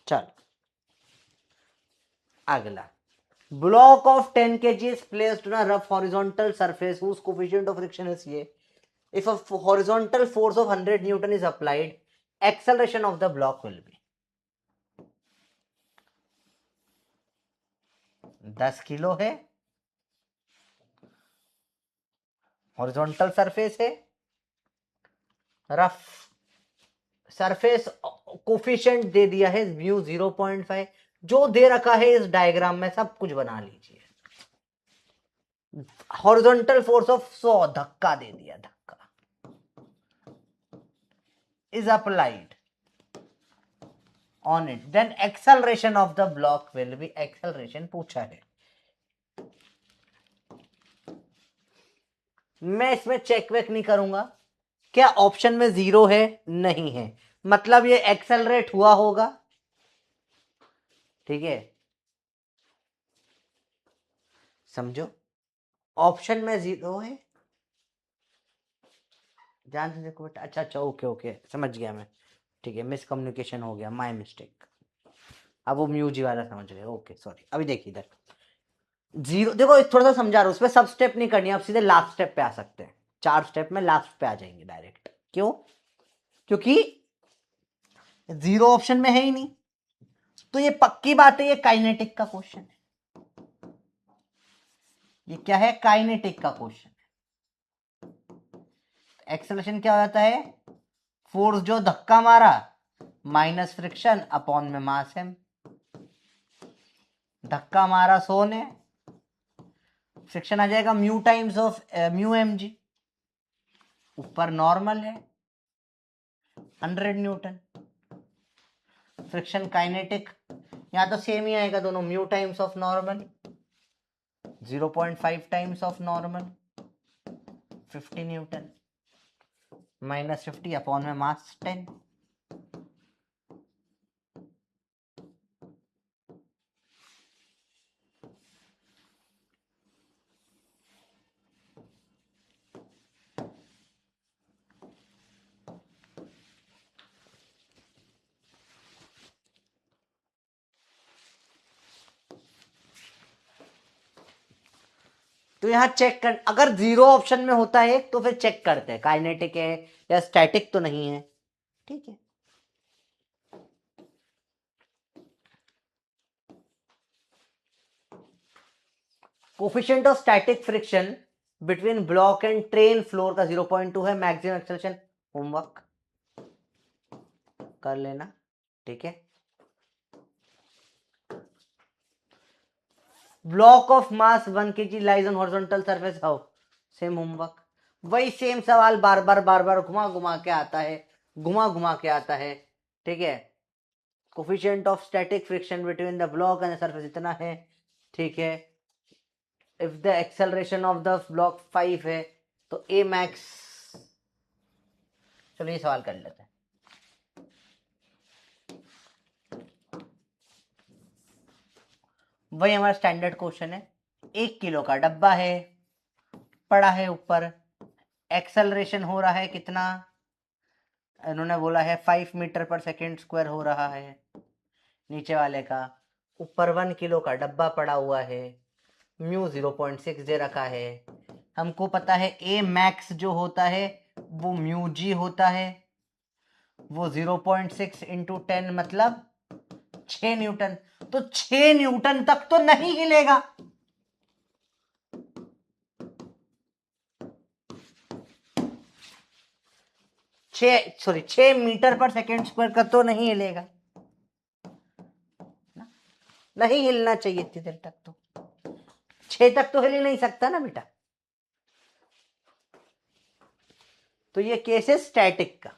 चल अगला, block of 10 kg is placed on a rough horizontal surface whose coefficient of friction is ये. If a horizontal force of 100 Newton is applied, acceleration of the block will be 10 kilo है, हॉरिजॉन्टल सरफेस है, रफ सरफेस, कोफिशिएंट दे दिया है म्यू 0.5, जो दे रखा है इस डायग्राम में सब कुछ बना लीजिए। हॉरिजॉन्टल फोर्स ऑफ 100 धक्का दे दिया, धक्का is applied on it, then acceleration of the block will be, acceleration पूछा है। मैं इसमें चेक वेक नहीं करूंगा, क्या ऑप्शन में 0 है? नहीं है, मतलब ये एक्सेलरेट हुआ होगा, ठीक है, समझो। ऑप्शन में 0 है, ध्यान से देखो बेटा। अच्छा अच्छा, ओके ओके, समझ गया मैं, ठीक है, मिसकम्युनिकेशन हो गया, माय मिस्टेक। अब वो म्यूजी वाला समझ गए, ओके सॉरी। अभी देखिए इधर 0, देखो थोड़ा सा समझा रहा हूं, उसमें सब स्टेप नहीं करनी, आप सीधे लास्ट स्टेप पे आ सकते हैं, 4 स्टेप में लास्ट पे आ जाएंगे डायरेक्ट। क्यों? क्योंकि 0 ऑप्शन में है ही नहीं, तो ये पक्की बात है, ये काइनेटिक का क्वेश्चन है। ये क्या है? काइनेटिक का क्वेश्चन है। एक्सेलरेशन क्या हो जाता है? फोर्स जो धक्का मारा माइनस फ्रिक्शन अपॉन में मास एम। धक्का मारा 100 ने, फ्रिक्शन आ जाएगा mu times of mu M g, ऊपर नॉर्मल है 100 न्यूटन, फ्रिक्शन काइनेटिक, यहां तो सेम ही आएगा दोनों, mu times of normal 0.5 times of normal 50 Newton minus 50 upon में मास 10। तो यहां चेक कर, अगर 0 ऑप्शन में होता है तो फिर चेक करते हैं काइनेटिक है या स्टैटिक तो नहीं है, ठीक है। Coefficient of static friction between block and train floor का 0.2 है। मैक्सिमम एक्सेलरेशन होमवर्क कर लेना, ठीक है। Block of mass 1 kg lies on horizontal surface, how? Same homework, वही सेम सवाल बार बार घुमा घुमा के आता है, घुमा घुमा के आता है, ठीक है। Coefficient of static friction between the block and the surface इतना है, ठीक है। If the acceleration of the block 5 है तो ए मैक्स, चलो ये सवाल कर लेते हैं। वही हमारा स्टैंडर्ड क्वेश्चन है, 1 किलो का डब्बा है, पड़ा है ऊपर, एक्सेलरेशन हो रहा है कितना? इन्होंने बोला है 5 मीटर पर सेकेंड स्क्वायर हो रहा है नीचे वाले का, ऊपर 1 किलो का डब्बा पड़ा हुआ है, म्यू 0.6 दे रखा है, हमको पता है ए मैक्स जो होता है वो म्यू जी होता है, वो 0.6 इंटू 10 मतलब 6 न्यूटन, तो 6 न्यूटन तक तो नहीं हिलेगा, छह मीटर पर सेकेंड स्क्वायर का तो नहीं हिलेगा, नहीं हिलना चाहिए इतनी देर तक, तो 6 तक तो हिल ही नहीं सकता ना बेटा। तो ये केस है स्टैटिक का।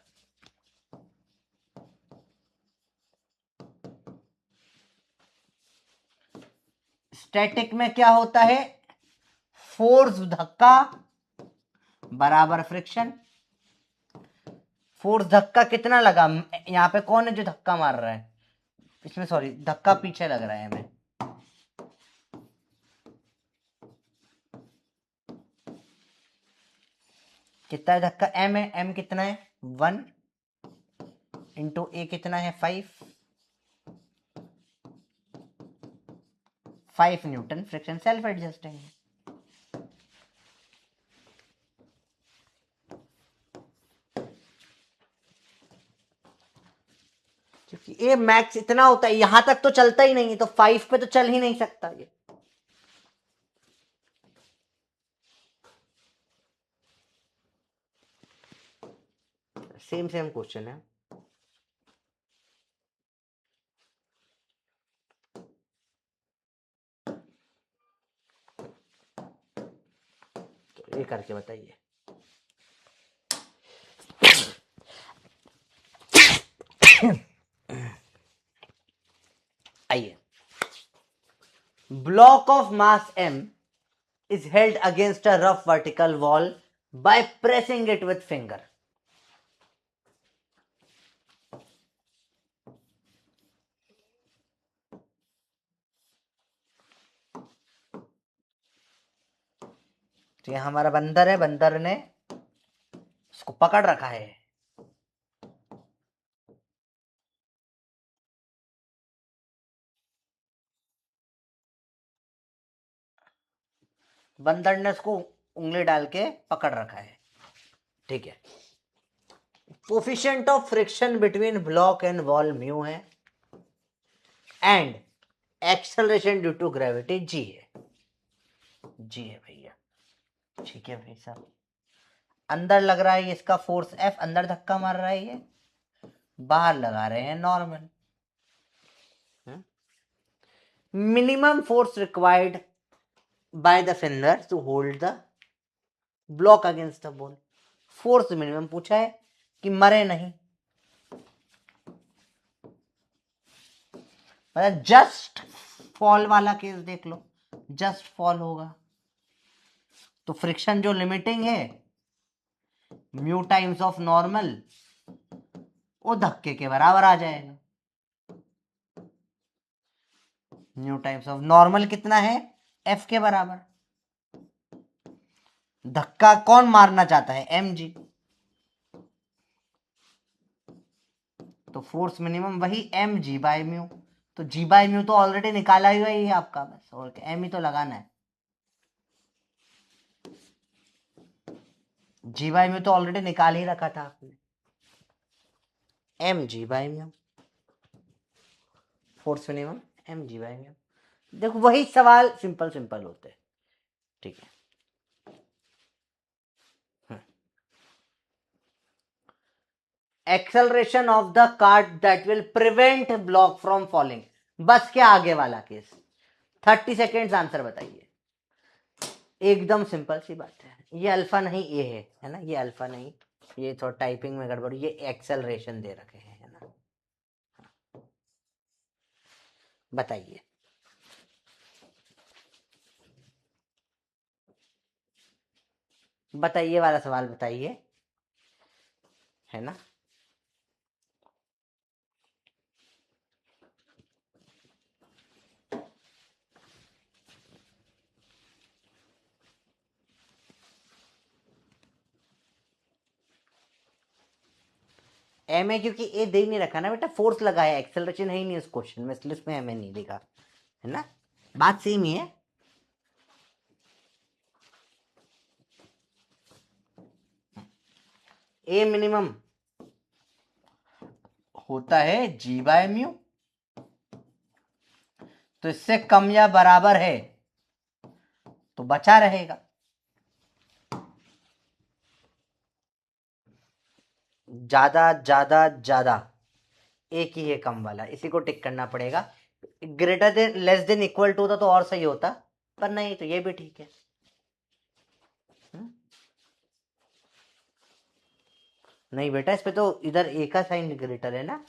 स्टैटिक में क्या होता है, फोर्स धक्का बराबर फ्रिक्शन। फोर्स धक्का कितना लगा, यहां पे कौन है जो धक्का मार रहा है, इसमें सॉरी धक्का पीछे लग रहा है हमें, कितना है धक्का, एम है, एम कितना है 1 इंटू ए कितना है 5 न्यूटन, फ्रिक्शन सेल्फ एडजस्टिंग है। क्योंकि ए मैक्स इतना होता है, यहां तक तो चलता ही नहीं है, तो 5 पे तो चल ही नहीं सकता ये। सेम सेम क्वेश्चन है। तो ये करके बताइए। आइए, block of mass m is held against a rough vertical wall by pressing it with finger. तो ये हमारा बंदर है, बंदर ने उसको पकड़ रखा है। बंदर ने उसको उंगली डाल के पकड़ रखा है, ठीक है। Coefficient of friction between block and wall mu है, and acceleration due to gravity G है, जी है भैया, ठीक है भाई साहब। अंदर लग रहा है इसका फोर्स एफ, अंदर धक्का मार रहा है, ये बाहर लगा रहे हैं normal. Minimum force required by the finger to hold the block against the ball. Force minimum पूछा है कि मरे नहीं, मतलब जस्ट फॉल वाला केस देख लो, जस्ट फॉल होगा तो फ्रिक्शन जो लिमिटिंग है म्यू टाइम्स ऑफ नॉर्मल वो धक्के के बराबर आ जाएगा। म्यू टाइम्स ऑफ नॉर्मल कितना है, एफ के बराबर। धक्का कौन मारना चाहता है, एम जी, तो फोर्स मिनिमम वही एम जी बाय म्यू। तो जी बाय म्यू तो ऑलरेडी निकाला ही है आपका, बस और एम ही तो लगाना है। जी बाय म्यू तो ऑलरेडी निकाल ही रखा था आपने, m g by mu, force minimum m g by mu. देखो वही सवाल सिंपल सिंपल होते हैं, ठीक है। Acceleration of the cart that will prevent block from falling, बस क्या आगे वाला केस, 30 सेकेंड्स आंसर बताइए। एकदम सिंपल सी बात है, ये अल्फा नहीं ये है ना, ये अल्फा नहीं, ये थोड़ा टाइपिंग में गड़बड़, ये एक्सेलरेशन दे रखे हैं, है ना। बताइए, बताइए वाला सवाल बताइए, है ना। एम ए क्योंकि ए दे नहीं रखा ना बेटा, फोर्स लगा है, एक्सेलरेशन है ही नहीं उस क्वेश्चन में, इसलिए उसमें एम ए नहीं लिखा, है ना। बात सेम ही है। ए मिनिमम होता है जी बाय म्यू, तो इससे कम या बराबर है तो बचा रहेगा। ज्यादा ज्यादा ज्यादा, एक ही है कम वाला, इसी को टिक करना पड़ेगा। Greater than less than equal to होता तो और सही होता, पर नहीं, तो ये भी ठीक है। नहीं बेटा, इस पे तो इधर ए का साइन ग्रेटर है ना,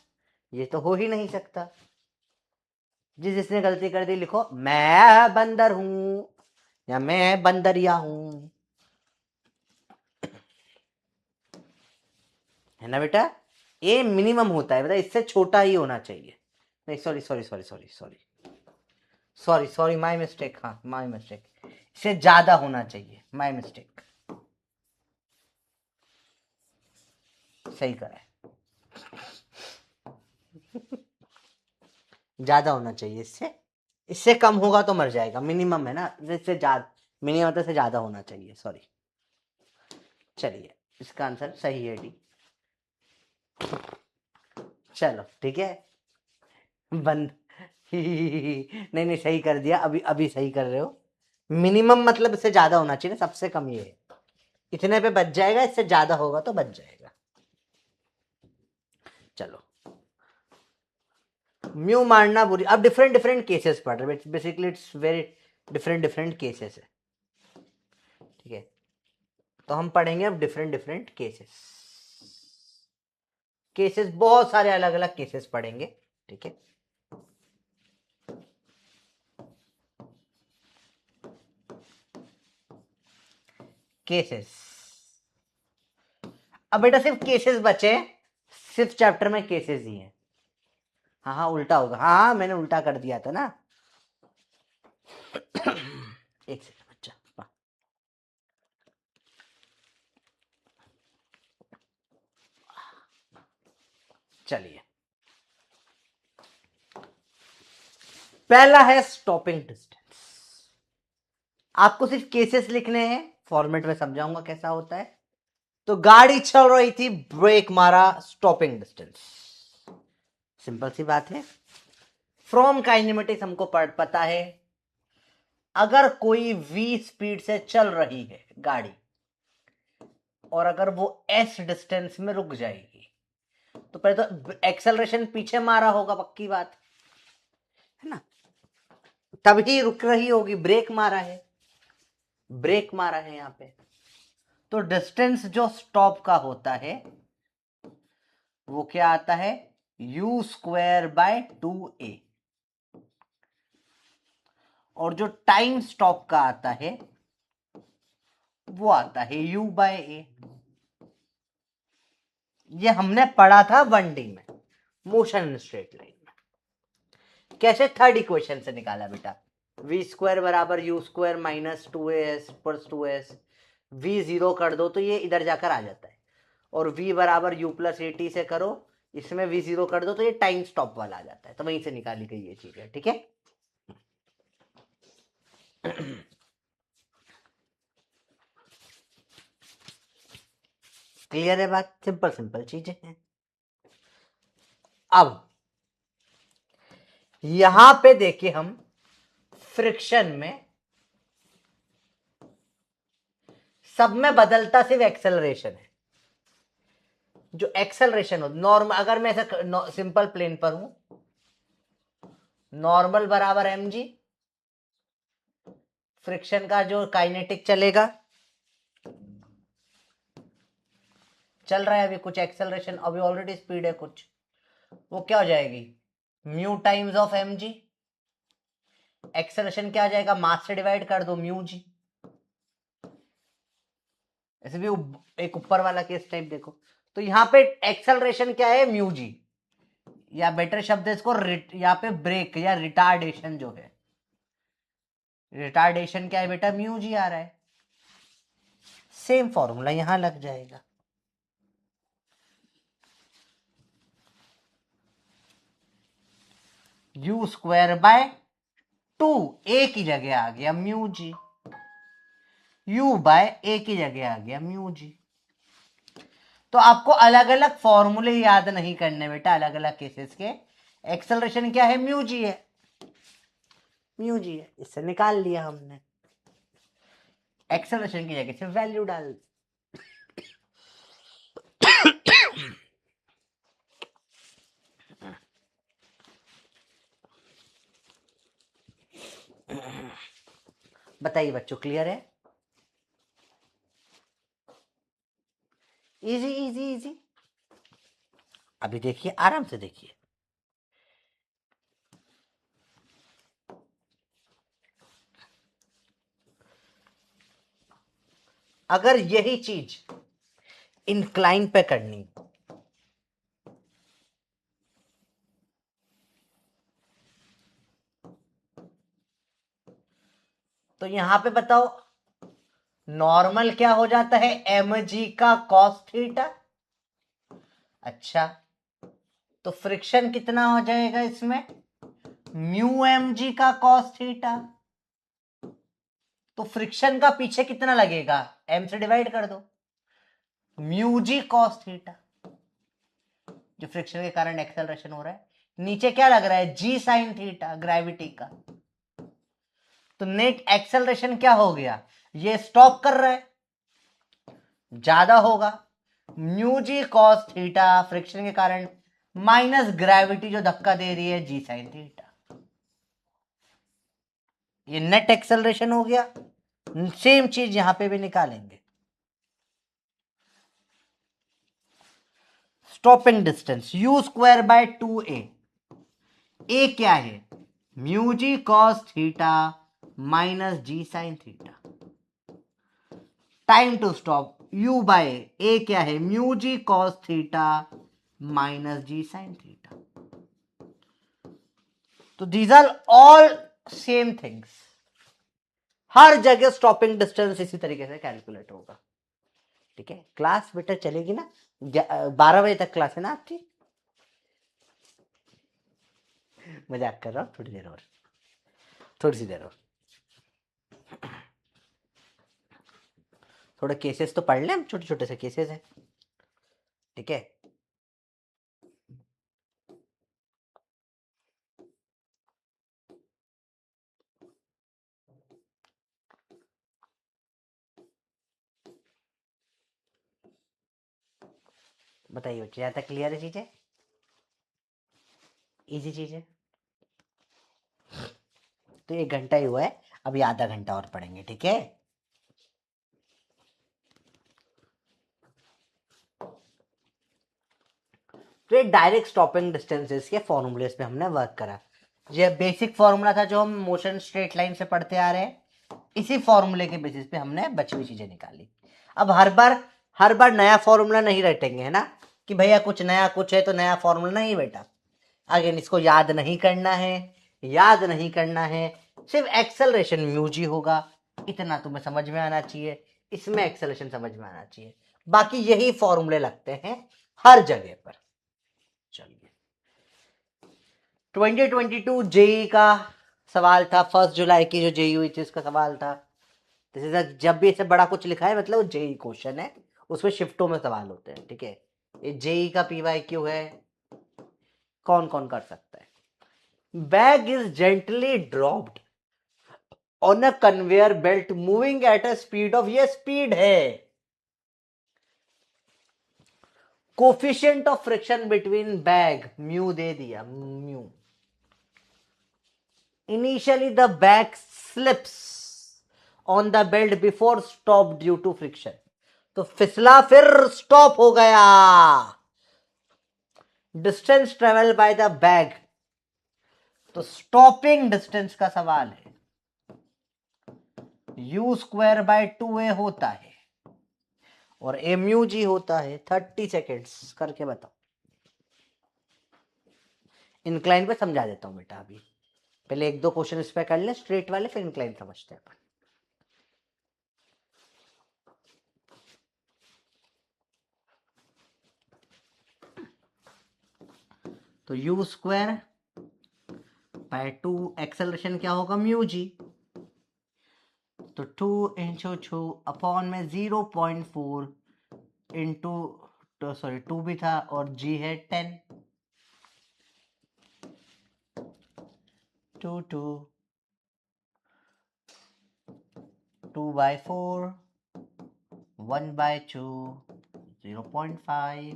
ये तो हो ही नहीं सकता। जिसने गलती कर दी लिखो मैं बंदर हूं या मैं बंदरिया हूं, है ना बेटा। ए मिनिमम होता है बेटा, इससे छोटा ही होना चाहिए। नहीं sorry sorry sorry sorry sorry sorry sorry, my mistake, हाँ माय मिस्टेक, इससे ज्यादा होना चाहिए, माय मिस्टेक, सही करा है। ज्यादा होना चाहिए इससे, इससे कम होगा तो मर जाएगा, मिनिमम है ना, इससे ज्यादा, मिनिमम से ज्यादा होना चाहिए, सॉरी। चलिए, इसका आंसर सही है डी। चलो ठीक है, बंद नहीं नहीं, सही कर दिया, अभी अभी सही कर रहे हो। मिनिमम मतलब इससे ज्यादा होना चाहिए, सबसे कम ये है, इतने पे बच जाएगा, इससे ज्यादा होगा तो बच जाएगा। चलो, म्यू मारना बुरी, अब डिफरेंट डिफरेंट केसेस पढ़ रहे, basically it's very different different cases है, ठीक है। तो हम पढ़ेंगे अब डिफरेंट डिफरेंट केसेस, केसेस बहुत सारे अलग अलग केसेस पढ़ेंगे, ठीक है। केसेस, अब बेटा सिर्फ केसेस बचे, सिर्फ चैप्टर में केसेस ही हैं। हाँ हाँ उल्टा होगा, हाँ हाँ मैंने उल्टा कर दिया था ना। एक सेकंड बच्चा, चलिए, पहला है स्टॉपिंग डिस्टेंस। आपको सिर्फ केसेस लिखने हैं, फॉर्मेट में समझाऊंगा कैसा होता है। तो गाड़ी चल रही थी, ब्रेक मारा, स्टॉपिंग डिस्टेंस, सिंपल सी बात है। फ्रॉम काइनेमेटिक्स हमको पता है, अगर कोई v स्पीड से चल रही है गाड़ी और अगर वो s डिस्टेंस में रुक जाएगी, तो पहले तो एक्सेलरेशन पीछे मारा होगा, पक्की बात है ना, तभी रुक रही होगी, ब्रेक मारा है, ब्रेक मारा है यहां पे। तो डिस्टेंस जो स्टॉप का होता है वो क्या आता है, u स्क्वायर बाय 2a, और जो टाइम स्टॉप का आता है वो आता है u बाय a। ये हमने पढ़ा था 1D में, मोशन इन स्ट्रेट लाइन में। कैसे, थर्ड इक्वेशन से निकाला बेटा, v स्क्वायर बराबर u square minus 2as plus 2s, v zero कर दो तो ये इधर जाकर आ जाता है, और v बराबर u प्लस एटी से करो, इसमें v जीरो कर दो तो ये टाइम स्टॉप वाला आ जाता है, तो वहीं से निकाली गई ये चीज है, ठीक है। क्लियर है बात, सिंपल सिंपल चीजें हैं। अब यहां पे देखिए, हम फ्रिक्शन में सब में बदलता सिर्फ एक्सेलरेशन है, जो एक्सेलरेशन हो नॉर्मल, अगर मैं ऐसा सिंपल प्लेन पर हूं, नॉर्मल बराबर mg, फ्रिक्शन का जो काइनेटिक चलेगा, चल रहा है अभी कुछ एक्सेलरेशन, अभी ऑलरेडी स्पीड है कुछ, वो क्या हो जाएगी, mu times of mg, acceleration क्या आ जाएगा, मास से डिवाइड कर दो, म्यू जी। ऐसे भी एक ऊपर वाला केस टाइप देखो, तो यहां पे एक्सेलरेशन क्या है, म्यू जी, या बेटर शब्द है इसको यहाँ पे ब्रेक या रिटार्डेशन जो है, रिटार्डेशन क्या है बेटा, म्यू जी आ रहा है, सेम फॉर्मूला यहां लग जाएगा। यू स्क्वायर बाय 2 ए की जगह आ गया म्यू जी, यू बाय ए की जगह आ गया म्यू जी। तो आपको अलग अलग फॉर्मूले याद नहीं करने बेटा, अलग अलग केसेस के। एक्सेलरेशन क्या है, म्यू जी है, म्यू जी है, इससे निकाल लिया हमने, एक्सेलरेशन की जगह से वैल्यू डाल बताइए बच्चों, क्लियर है? Easy easy easy. अभी देखिए, आराम से देखिए। अगर यही चीज इंक्लाइन पे करनी, तो यहां पे बताओ नॉर्मल क्या हो जाता है, एम जी का कॉस थीटा। अच्छा, तो फ्रिक्शन कितना हो जाएगा इसमें, म्यू एम जी का कॉस थीटा। तो फ्रिक्शन का पीछे कितना लगेगा, एम से डिवाइड कर दो, म्यू जी कॉस थीटा, जो फ्रिक्शन के कारण एक्सेलरेशन हो रहा है। नीचे क्या लग रहा है, जी साइन थीटा, ग्रेविटी का। तो नेट एक्सेलरेशन क्या हो गया, ये स्टॉप कर रहा है, ज्यादा होगा, mu G cos theta friction के कारण, माइनस ग्रेविटी जो धक्का दे रही है, जी साइन थीटा। ये नेट एक्सेलरेशन हो गया। सेम चीज यहां पे भी निकालेंगे। Stopping distance u square by 2a। A क्या है, mu G cos theta minus G sine theta. Time to stop u by A क्या है, mu G cos theta minus G sine theta. तो these are all same things. हर जगह स्टॉपिंग डिस्टेंस इसी तरीके से कैलकुलेट होगा। ठीक है, क्लास बेटा चलेगी ना, 12 बजे तक क्लास है ना आपकी? मजाक कर रहा हूं, थोड़ी देर और, थोड़ी सी देर और। थोड़े केसेस तो पढ़ लें हम, छोटे छोटे से केसेस हैं। ठीक है, बताइए बच्चे, यहाँ तक क्लियर है चीजें, इजी चीज है। तो 1 घंटा ही हुआ है, अभी आधा घंटा और पढ़ेंगे। ठीक है, तो ये डायरेक्ट स्टॉपिंग डिस्टेंसेस के फॉर्मूलेस पे हमने वर्क करा। ये बेसिक फॉर्मूला था जो हम मोशन स्ट्रेट लाइन से पढ़ते आ रहे हैं, इसी फॉर्मूले के बेसिस पे हमने बची हुई चीजें निकाली। अब हर बार नया फॉर्मूला नहीं रटेंगे, है ना, कि भैया कुछ नया कुछ है तो नया फॉर्मूला नहीं बेटा। अगेन इसको याद नहीं करना है, याद नहीं करना है, सिर्फ एक्सेलरेशन म्यू जी होगा, इतना तुम्हें समझ में आना चाहिए, इसमें एक्सेलरेशन समझ में आना चाहिए, बाकी यही फॉर्मूले लगते हैं हर जगह पर। चलिए, 2022 जेई का सवाल था, 1 जुलाई की जो जेई हुई थी उसका सवाल था। जब भी ऐसे बड़ा कुछ लिखा है मतलब जेई क्वेश्चन है, उसमें शिफ्टों में सवाल होते हैं। ठीक है, ये जेई का पीवाईक्यू है, कौन कौन कर सकता है। Bag is gently dropped on a conveyor belt moving at a speed of, ये स्पीड है। Coefficient of friction between bag mu दे दिया, mu. Initially the bag slips on the belt before stop due to friction, तो फिसला फिर स्टॉप हो गया। Distance travel by the bag, तो स्टॉपिंग डिस्टेंस का सवाल है, u स्क्वायर बाय 2a होता है और एमयू जी होता है 30 सेकेंड्स। करके बताओ। इंक्लाइन पे समझा देता हूं बेटा, अभी पहले 1-2 क्वेश्चन इस पे कर ले स्ट्रेट वाले, फिर इंक्लाइन समझते हैं अपन। तो u स्क्वायर बाय 2, एक्सेलरेशन क्या होगा, म्यू जी, तो 2 इंटू 2 अपॉन में 0.4 इंटू, सॉरी 2 भी था और g है 10, 2 by 4, 1 by 2, 0.5।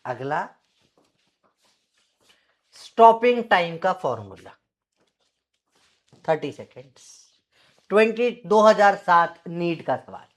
अगला स्टॉपिंग टाइम का फॉर्मूला 30 सेकेंड्स 2007 नीट का सवाल।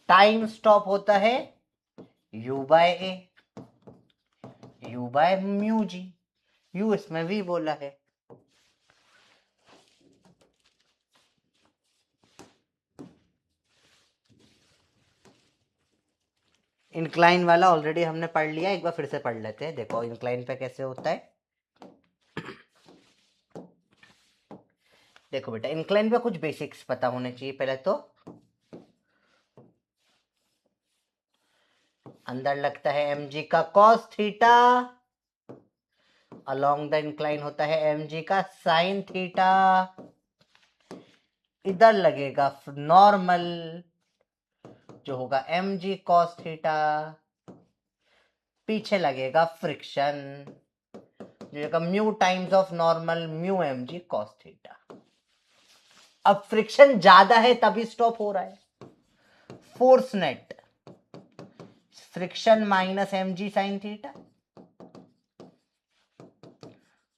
टाइम स्टॉप होता है u by a, u by mu g, u इसमें भी बोला है। इंक्लाइन वाला ऑलरेडी हमने पढ़ लिया, एक बार फिर से पढ़ लेते हैं। देखो इंक्लाइन पे कैसे होता है। देखो बेटा, इंक्लाइन पे कुछ बेसिक्स पता होने चाहिए। पहले तो अंदर लगता है mg का cos theta, along the incline होता है mg का sin थीटा, इधर लगेगा नॉर्मल जो होगा mg cos थीटा, पीछे लगेगा फ्रिक्शन जो होगा mu times of normal mu mg cos theta. अब फ्रिक्शन ज्यादा है तभी स्टॉप हो रहा है। Force net friction minus mg sin theta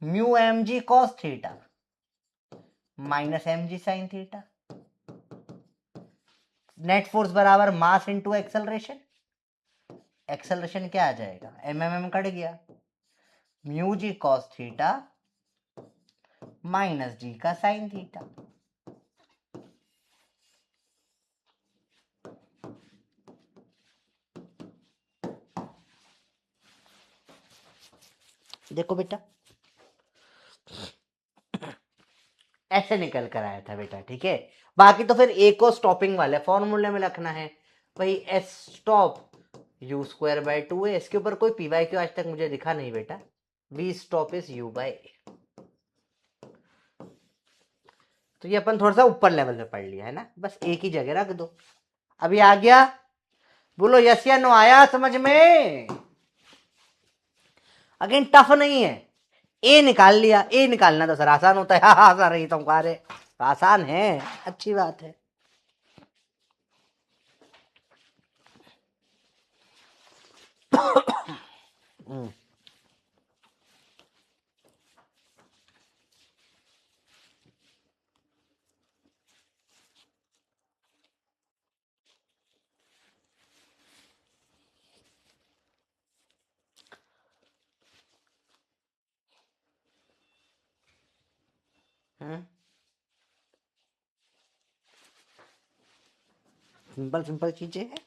mu mg cos theta minus mg sin theta. Net force बराबर मास इंटू एक्सेलरेशन। एक्सेलरेशन क्या आ जाएगा, एमएमएम कट गया, mu G cos theta minus जी का साइन थीटा। देखो बेटा ऐसे निकल कर आया था बेटा, ठीक है। बाकी तो फिर ए को स्टॉपिंग वाले फॉर्मूले में रखना है भाई, S stop you square by 2a। इसके ऊपर कोई पी वाई क्यू आज तक मुझे दिखा नहीं बेटा। V stop is U by A. तो ये अपन थोड़ा सा ऊपर लेवल में पढ़ लिया है ना, बस एक ही जगह रख दो। अभी आ गया, बोलो यस या नो, आया समझ में। अगेन टफ नहीं है, ए निकाल लिया। ए निकालना तो सर आसान होता है। हाँ सर ये तुम कह रहे आसान है, अच्छी बात है। सिंपल सिंपल चीजें हैं।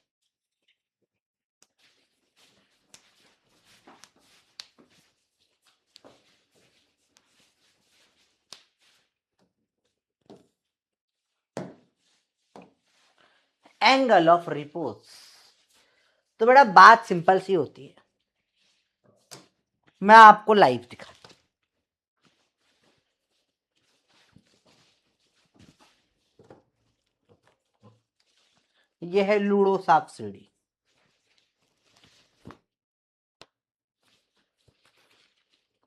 एंगल ऑफ रिपोज, तो बेटा बात सिंपल सी होती है। मैं आपको लाइव दिखाता हूं। यह है लूडो सांप सीढ़ी।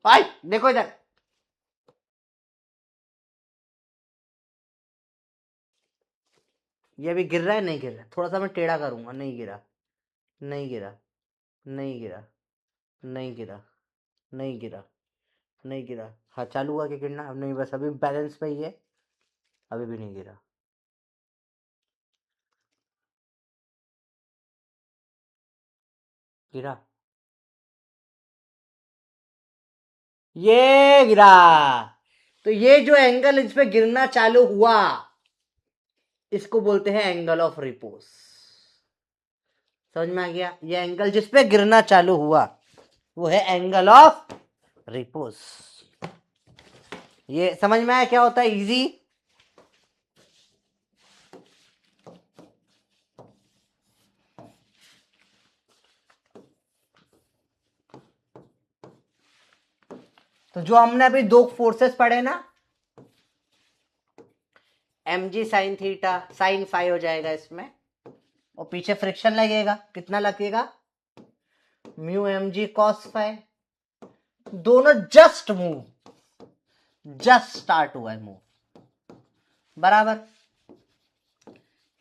भाई देखो इधर, ये भी गिर रहा है, नहीं गिर रहा, थोड़ा सा मैं टेढ़ा करूंगा, नहीं गिरा, नहीं गिरा, नहीं गिरा, नहीं गिरा, नहीं गिरा, नहीं गिरा। हाँ चालू हुआ कि गिरना, अब नहीं, बस अभी बैलेंस पे ही है, अभी भी नहीं गिरा। गिरा, ये गिरा। तो ये जो एंगल इस पे गिरना चालू हुआ इसको बोलते हैं एंगल ऑफ रिपोज। समझ में आ गया? ये एंगल जिस पे गिरना चालू हुआ वो है एंगल ऑफ रिपोज। ये समझ में आया क्या होता है इजी? तो जो हमने अभी दो फोर्सेस पढ़े ना, mg sine theta, sine phi हो जाएगा इसमें, और पीछे फ्रिक्शन लगेगा, कितना लगेगा? Mu mg cos phi. दोनों जस्ट मूव, जस्ट स्टार्ट हुआ है मूव, बराबर।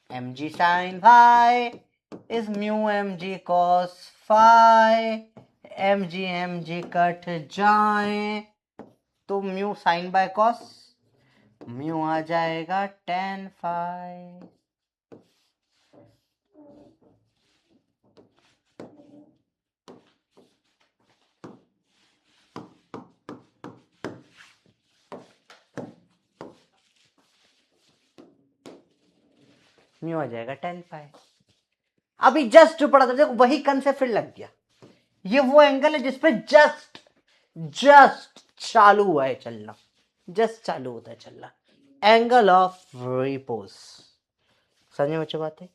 mg sine phi is mu mg cos phi, mg cut जाए तो mu sine by cos, mu आ जाएगा tan फाई। म्यू आ जाएगा tan फाई। अभी जस्ट जो पढ़ा था देखो, वही कंसेप्ट फिर लग गया। ये वो एंगल है जिसपे जस्ट जस्ट चालू हुआ है चलना, जस्ट चालू होता है चलना, एंगल ऑफ रिपोज। समझ में बच्चों बात है?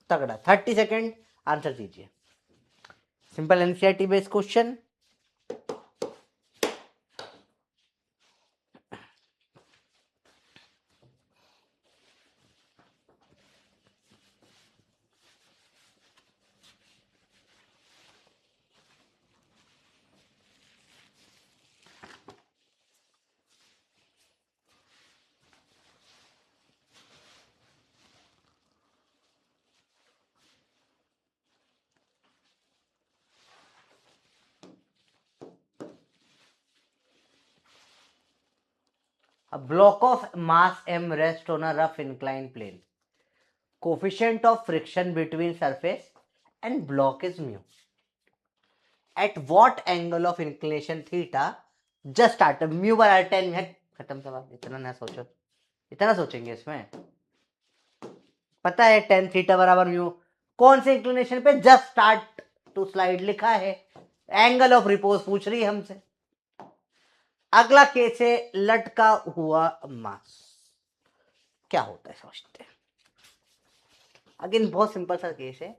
तगड़ा। 30 सेकेंड आंसर दीजिए। Simple NCERT based question. A block of mass m rests on a rough inclined plane. Coefficient of friction between surface and block is mu. At what angle of inclination theta just start mu बराबर 10 है, खत्म सवाल। इतना ना सोचो, इतना सोचेंगे इसमें? पता है tan थीटा बराबर म्यू, कौन से इंक्लिनेशन पे? जस्ट स्टार्ट टू स्लाइड लिखा है। एंगल ऑफ रिपोज पूछ रही है हमसे। अगला केस है लटका हुआ मास, क्या होता है समझते हैं। अगेन बहुत सिंपल सा केस है।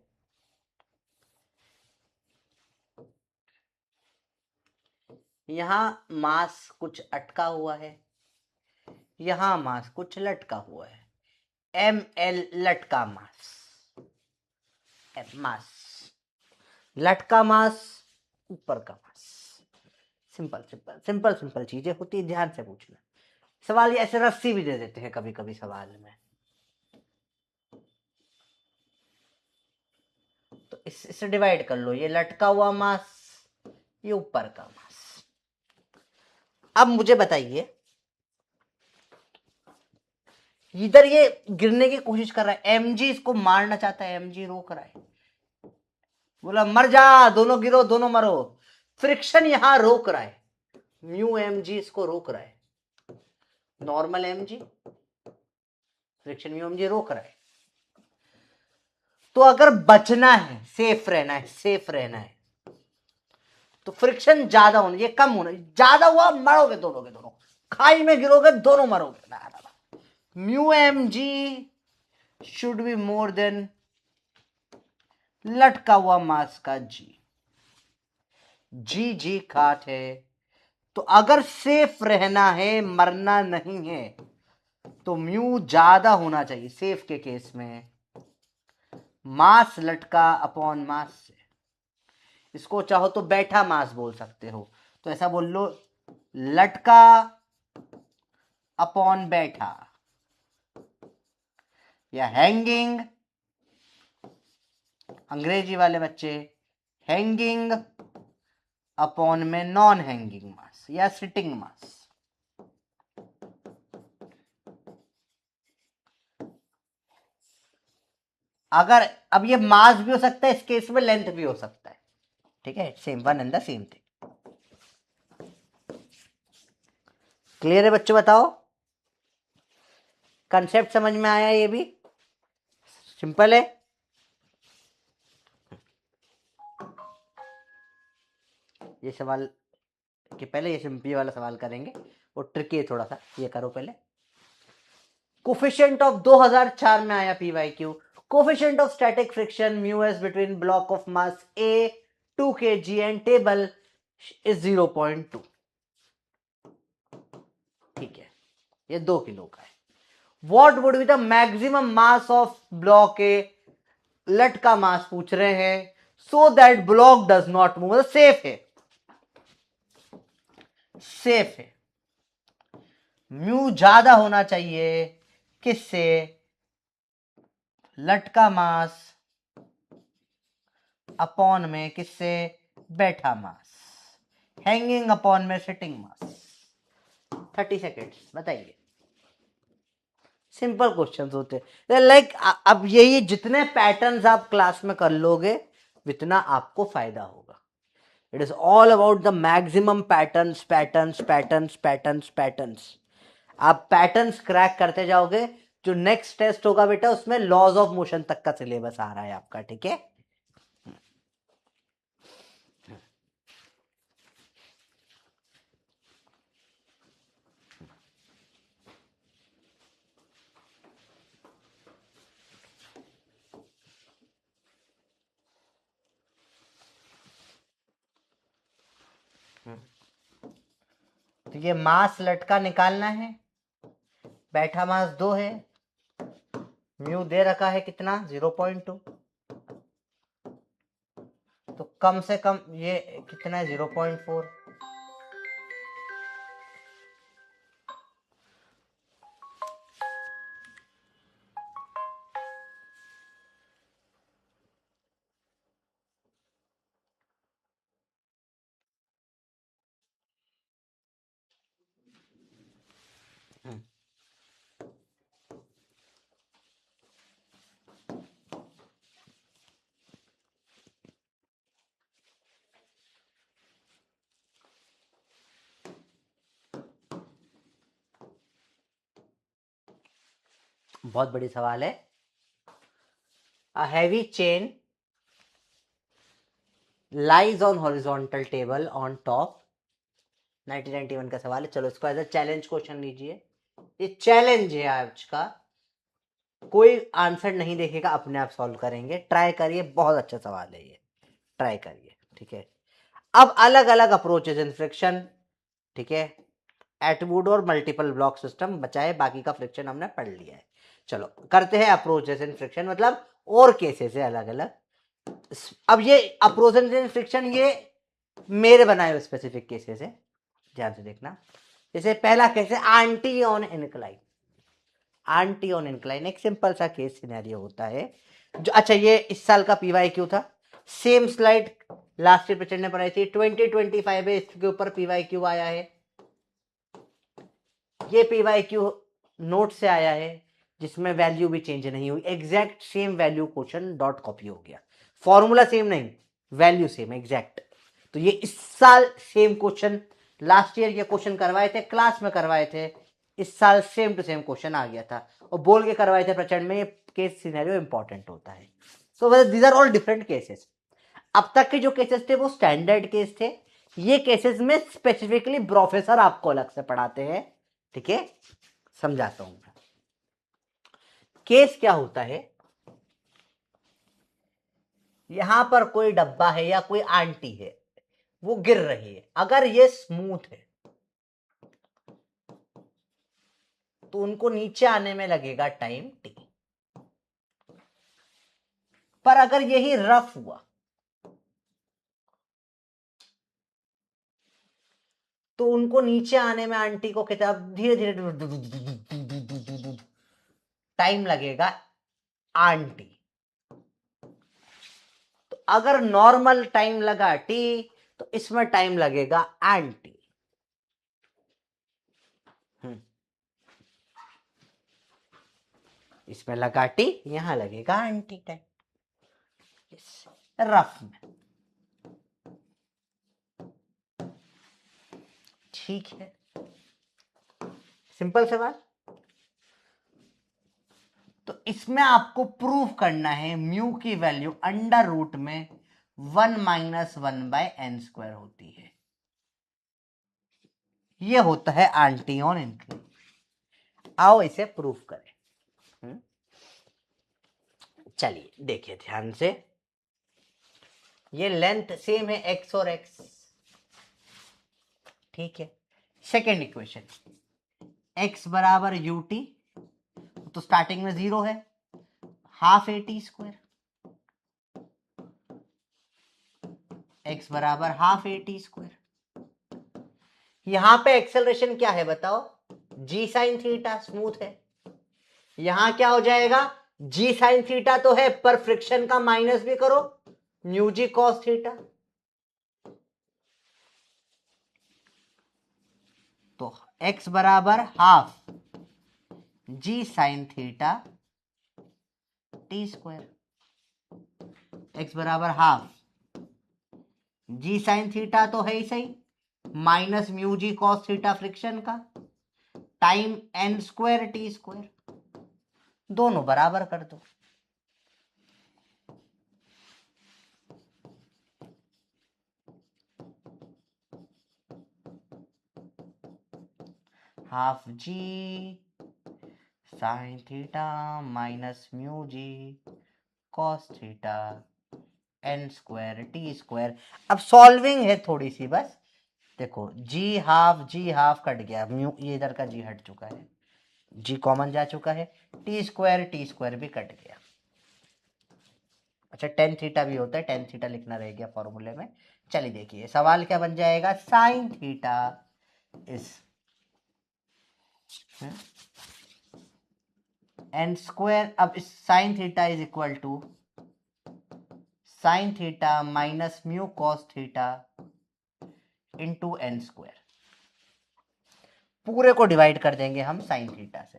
यहां मास कुछ अटका हुआ है, यहां मास कुछ लटका हुआ है, एम एल लटका मास, मास लटका मास, ऊपर का मास। सिंपल सिंपल सिंपल सिंपल चीजें होती है, ध्यान से पूछना। सवाल ये ऐसे रस्सी भी दे देते हैं कभी कभी सवाल में, तो इससे डिवाइड कर लो। ये लटका हुआ मास, ये ऊपर का मास। अब मुझे बताइए, इधर ये गिरने की कोशिश कर रहा है, एमजी इसको मारना चाहता है, एमजी रोक रहा है, बोला मर जा, दोनों गिरो दोनों मरो। फ्रिक्शन यहां रोक रहा है, म्यू एमजी इसको रोक रहा है, normal MG, friction mu MG रोक रहा है। तो अगर बचना है, सेफ रहना है, सेफ रहना है, तो फ्रिक्शन ज्यादा होना, ये कम होना, ज्यादा हुआ मरोगे दोनों के दोनों, खाई में गिरोगे दोनों मरोगे। Mu M G should be more than लटका हुआ मास का जी, जी जी काट है। तो अगर सेफ रहना है, मरना नहीं है, तो म्यू ज्यादा होना चाहिए सेफ के केस में, मास लटका अपॉन मास से। इसको चाहो तो बैठा मास बोल सकते हो, तो ऐसा बोल लो, लटका अपॉन बैठा, या हैंगिंग, अंग्रेजी वाले बच्चे हैंगिंग अपॉन में नॉन हैंगिंग मास या सिटिंग मास। अगर अब ये मास भी हो सकता है, इस केस में लेंथ भी हो सकता है, ठीक है, same one and the same thing. Clear है बच्चों? बताओ, कंसेप्ट समझ में आया? ये भी सिंपल है। ये सवाल के पहले ये वाला सवाल करेंगे, वो ट्रिकी है थोड़ा सा, ये करो पहले। कोफिशिएंट ऑफ 2004 में आया PYQ, coefficient of static friction mu S between block of mass A 2 kg and table is 0.2। ठीक है, ये 2 किलो का है। What would be the maximum mass of block ए, लट का मास पूछ रहे हैं, so that block does not move, safe है, सेफ है। म्यू ज्यादा होना चाहिए किससे, लट का मास अपॉन में किससे, बैठा मास, हैंगिंग अपॉन में सिटिंग मास। 30 सेकेंड्स बताइए। सिंपल क्वेश्चंस होते हैं लाइक अब यही जितने पैटर्न्स आप क्लास में कर लोगे उतना आपको फायदा होगा। It is all about the maximum patterns patterns patterns patterns patterns. आप पैटर्न्स क्रैक करते जाओगे, जो नेक्स्ट टेस्ट होगा बेटा उसमें लॉज ऑफ मोशन तक का सिलेबस आ रहा है आपका। ठीक है, तो ये मास लटका निकालना है, बैठा मास 2 है, म्यू दे रखा है कितना 0.2, तो कम से कम ये कितना है 0.4। बहुत बड़ी सवाल है। A heavy chain lies on horizontal table on top, 1991 का सवाल है। चलो इसको एज अ चैलेंज क्वेश्चन लीजिए, ये चैलेंज है आज का, कोई आंसर नहीं देखेगा, अपने आप सॉल्व करेंगे, ट्राई करिए, बहुत अच्छा सवाल है ये, ट्राई करिए। ठीक है, अब अलग अलग अप्रोचेज इन फ्रिक्शन, ठीक है, एटवुड और मल्टीपल ब्लॉक सिस्टम बचाए, बाकी का फ्रिक्शन हमने पढ़ लिया है। चलो करते हैं अप्रोचेज इन फ्रिक्शन, मतलब और केसेस है अलग अलग। अब ये अप्रोचेज इन फ्रिक्शन ये मेरे बनाए हुए स्पेसिफिक केसेस है, ध्यान से देखना। जैसे पहला केस है aunty on incline, aunty on incline एक सिंपल सा केस सिनेरियो होता है जो, अच्छा ये इस साल का पीवाईक्यू था, सेम स्लाइड लास्ट ईयर प्रचंड ने पढ़ाई थी, 2025 है, इसके ऊपर पीवाईक्यू आया है, ये पीवाईक्यू नोट से आया है जिसमें वैल्यू भी चेंज नहीं हुई, exact same value question dot copy हो गया, फॉर्मूला सेम नहीं, वैल्यू सेम एग्जैक्ट। तो ये इस साल सेम क्वेश्चन, लास्ट ईयर ये क्वेश्चन करवाए थे, क्लास में करवाए थे, इस साल सेम टू सेम क्वेश्चन आ गया था और बोल के करवाए थे प्रचंड में, ये केस सिनेरियो इंपॉर्टेंट होता है। So these are all different cases. अब तक के जो केसेस थे वो स्टैंडर्ड केस थे, ये केसेस में स्पेसिफिकली प्रोफेसर आपको अलग से पढ़ाते हैं। ठीक है, समझाता हूं मैं। केस क्या होता है, यहां पर कोई डब्बा है या कोई आंटी है, वो गिर रही है, अगर ये स्मूथ है तो उनको नीचे आने में लगेगा टाइम टी, पर अगर यही रफ हुआ तो उनको नीचे आने में आंटी को कितना धीरे धीरे टाइम लगेगा आंटी। तो अगर नॉर्मल टाइम लगा टी तो इसमें टाइम लगेगा एंटी। इसमें लगा टी, यहां लगेगा एंटी टाइम, रफ में। ठीक है, सिंपल सवाल। तो इसमें आपको प्रूफ करना है म्यू की वैल्यू अंडर रूट में 1 - 1/n² होती है। ये होता है एंटी-ऑन इंक्लाइन। आओ इसे प्रूफ करें। चलिए देखिए ध्यान से, ये लेंथ सेम है x और x, ठीक है। सेकेंड इक्वेशन, x बराबर ut, तो स्टार्टिंग में 0 है, हाफ at स्क्वायर, x बराबर हाफ at स्क्वायर। यहां पे एक्सेलरेशन क्या है बताओ, g साइन थीटा, स्मूथ है। यहां क्या हो जाएगा, g साइन थीटा तो है, पर फ्रिक्शन का माइनस भी करो, म्यू जी कॉस थीटा। तो x बराबर half g sine theta T square, x बराबर हाफ जी साइन थीटा तो है ही सही, minus mu G cos theta friction का, time N square T square, दोनों बराबर कर दो। Half G sine theta minus mu G cos theta N square T square. अब सॉल्विंग है थोड़ी सी बस, देखो जी हाफ कट गया, म्यू ये इधर का जी हट चुका है, जी कॉमन जा चुका है, टी स्क्वायर भी कट गया। अच्छा टेन थीटा भी होता है, टेन थीटा लिखना रह गया फॉर्मूले में। चलिए देखिए सवाल क्या बन जाएगा, sine theta is N square, अब sine theta is equal to sine theta minus mu cos theta into N square. पूरे को डिवाइड कर देंगे हम साइन थीटा से,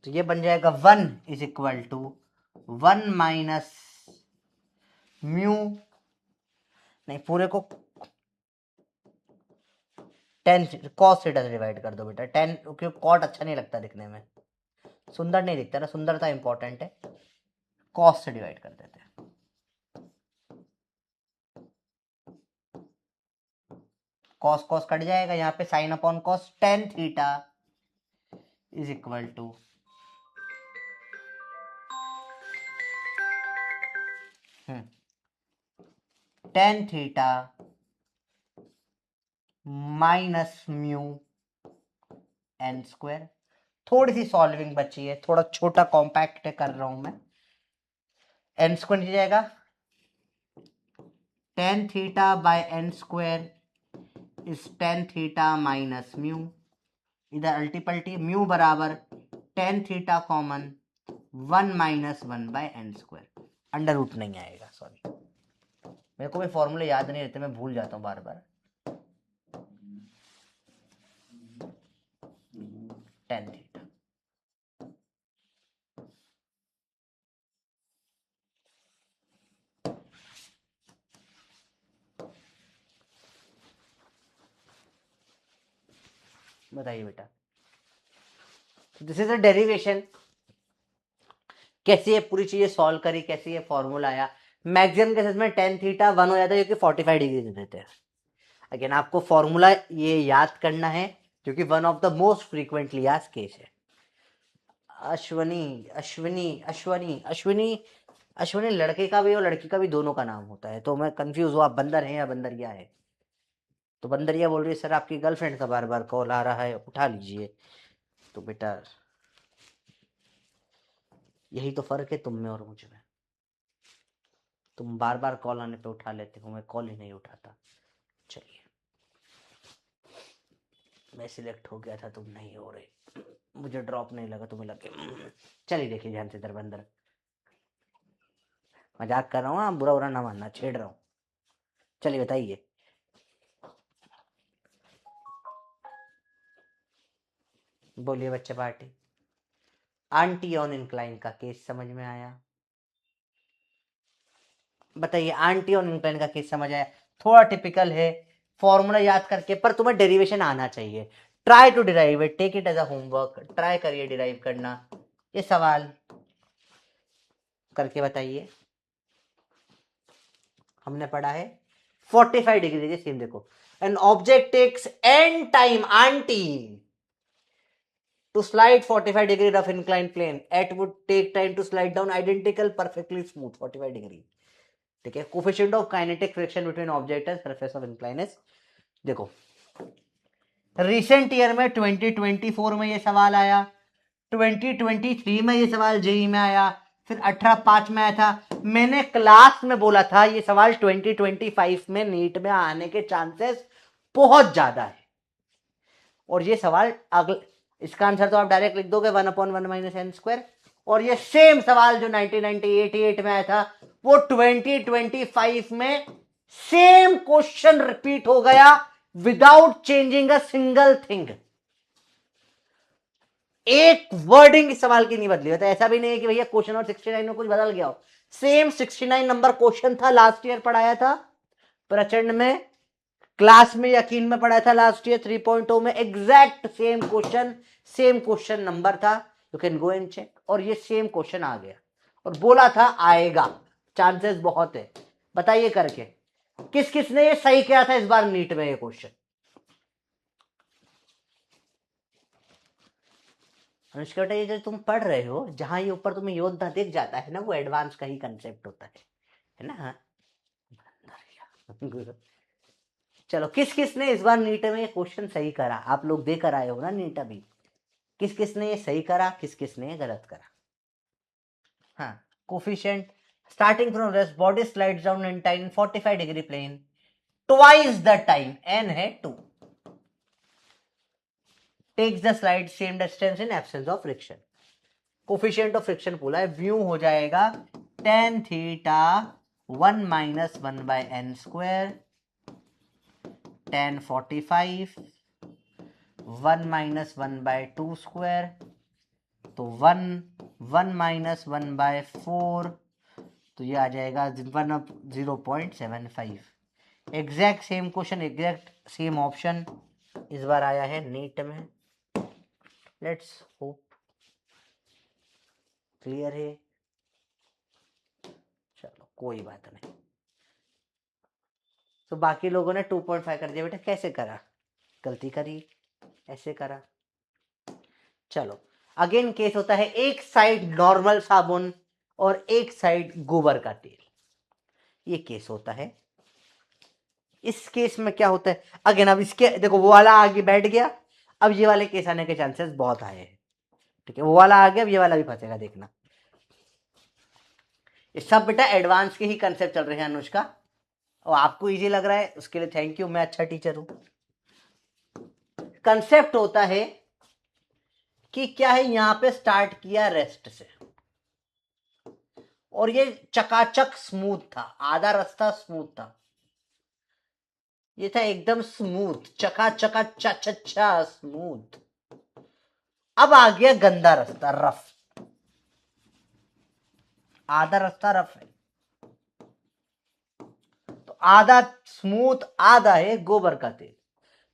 तो ये बन जाएगा 1 is equal to 1 minus mu, नहीं पूरे को टेन कॉस थीटा से डिवाइड कर दो बेटा, टेन क्योंकि कॉट अच्छा नहीं लगता दिखने में, सुंदर नहीं दिखता ना, सुंदरता इंपॉर्टेंट है, कॉस से डिवाइड कर देते हैं। कॉस कॉस कट जाएगा, यहाँ पे sine upon cos, tan theta is equal to tan theta minus mu n square. थोड़ी सी सॉल्विंग बची है, थोड़ा छोटा कॉम्पैक्ट कर रहा हूं मैं, एन स्क्वायर नीचे जाएगा, tan theta by n square is tan theta minus mu, इधर अल्टी पल्टी, म्यू बराबर tan theta common 1 minus 1 by n square, under root नहीं आएगा, सॉरी मेरे को भी फॉर्मूले याद नहीं रहते, मैं भूल जाता हूँ बार बार। टेन थीटा, बताइए बेटा, दिस इज अ डेरिवेशन। कैसे ये पूरी चीजें सॉल्व करी, कैसे ये फॉर्मूला आया, मैक्सिमम केसेस में टेन थीटा 1 हो जाता है, क्योंकि 45 डिग्री दे देते हैं। अगेन आपको फॉर्मूला ये याद करना है, क्योंकि one of the most frequently asked case है। अश्वनी अश्विनी अश्वनी अश्विनी अश्विनी लड़के का भी और लड़की का भी दोनों का नाम होता है, तो मैं कंफ्यूज हूँ, आप बंदर हैं या बंदरिया है। तो बंदरिया बोल रही है सर आपकी गर्लफ्रेंड का बार बार कॉल आ रहा है, उठा लीजिए। तो बेटा यही तो फर्क है तुम में और मुझ में, तुम बार बार कॉल आने पे उठा लेते हो, मैं कॉल ही नहीं उठाता। चलिए मैं सिलेक्ट हो गया था, तुम नहीं हो रहे, मुझे ड्रॉप नहीं लगा, तुम्हें लगे। चलिए देखिए ध्यान से दरबंदर, मजाक कर रहा हूँ, बुरा बुरा ना मानना, छेड़ रहा हूँ। चलिए बताइए, बोलिए बच्चे पार्टी। आंटी ऑन इंक्लाइन का केस समझ में आया, बताइए आंटी ऑन इंक्लाइन का केस समझ आया, थोड़ा टिपिकल है, फॉर्मूला याद करके, पर तुम्हें डेरिवेशन आना चाहिए। Try to derive it, take it as a homework, ट्राई करिए डिराइव करना ये सवाल। करके बताइए। हमने पढ़ा है 45 डिग्री के सेम। देखो, an object takes n time आंटी to slide 45 degree rough inclined plane at would take time to slide down identical perfectly smooth 45 degree। ठीक है, coefficient of kinetic friction between object and surface of incline is, देखो रिसेंट ईयर में 2024 में ये सवाल आया, 2023 में ये सवाल जेई में आया, फिर 18/5 में आया था। मैंने क्लास में बोला था ये सवाल 2025 में नीट में आने के चांसेस बहुत ज्यादा है। और ये सवाल अगले, इसका आंसर तो आप डायरेक्ट लिख दोगे 1/1 - n²। और ये सेम सवाल जो 1988 में आया था वो 2025 में सेम क्वेश्चन रिपीट हो गया without changing a single thing. एक वर्डिंग इस सवाल की नहीं बदली। तो ऐसा भी नहीं है कि भैया क्वेश्चन और 69 में कुछ बदल गया हो। सेम 69 नंबर क्वेश्चन था, लास्ट ईयर पढ़ाया था प्रचंड में, क्लास में यकीन में पढ़ा था लास्ट ईयर 3.0 में। एग्जैक्ट सेम क्वेश्चन नंबर था, you can go and check. और ये सेम क्वेश्चन आ गया और बोला था आएगा, चांसेस बहुत है। बताइए करके किस किस ने ये सही किया था इस बार नीट में ये क्वेश्चन। अनुष्का बेटा, ये जो तुम पढ़ रहे हो, जहां ये ऊपर तुम्हें योद्धा दिख जाता है ना, वो एडवांस का ही कंसेप्ट होता है ना। चलो, किस किस ने इस बार नीट में ये क्वेश्चन सही करा? आप लोग देकर आए हो ना नीट अभी। किस किस ने ये सही करा, किस किस ने ये गलत करा? हाँ, coefficient starting from rest, body slides down in time 45 degree plane, twice the time, n है 2, takes the slide same distance in absence of friction. Coefficient of friction बोला है, व्यू हो जाएगा tan थीटा 1 - 1/n², tan 45 1 - 1/2², तो 1 - 1/4, तो ये आ जाएगा 0.75। Exact same question, exact same option इस बार आया है नीट में। लेट्स होप क्लियर है। चलो कोई बात नहीं। तो बाकी लोगों ने 2.5 कर दिया। बेटा कैसे करा? गलती करी, ऐसे करा। चलो अगेन केस होता है, एक साइड नॉर्मल साबुन और एक साइड गोबर का तेल, ये केस होता है। इस केस में क्या होता है अगेन, अब इसके देखो वो वाला आगे बैठ गया, अब ये वाले केस आने के चांसेस बहुत हाई है। ठीक है, वो वाला आ गया, अब ये वाला भी फंसेगा, देखना। ये सब बेटा एडवांस के ही कंसेप्ट चल रहे हैं अनुष्का, और आपको इजी लग रहा है उसके लिए थैंक यू, मैं अच्छा टीचर हूं। कंसेप्ट होता है कि क्या है, यहां पे स्टार्ट किया रेस्ट से और ये चकाचक स्मूथ था, आधा रास्ता स्मूथ था, ये था एकदम स्मूथ, चकाचका चा स्मूथ। अब आ गया गंदा रास्ता, रफ, आधा रास्ता रफ है, तो आधा स्मूथ आधा है गोबर का तेल,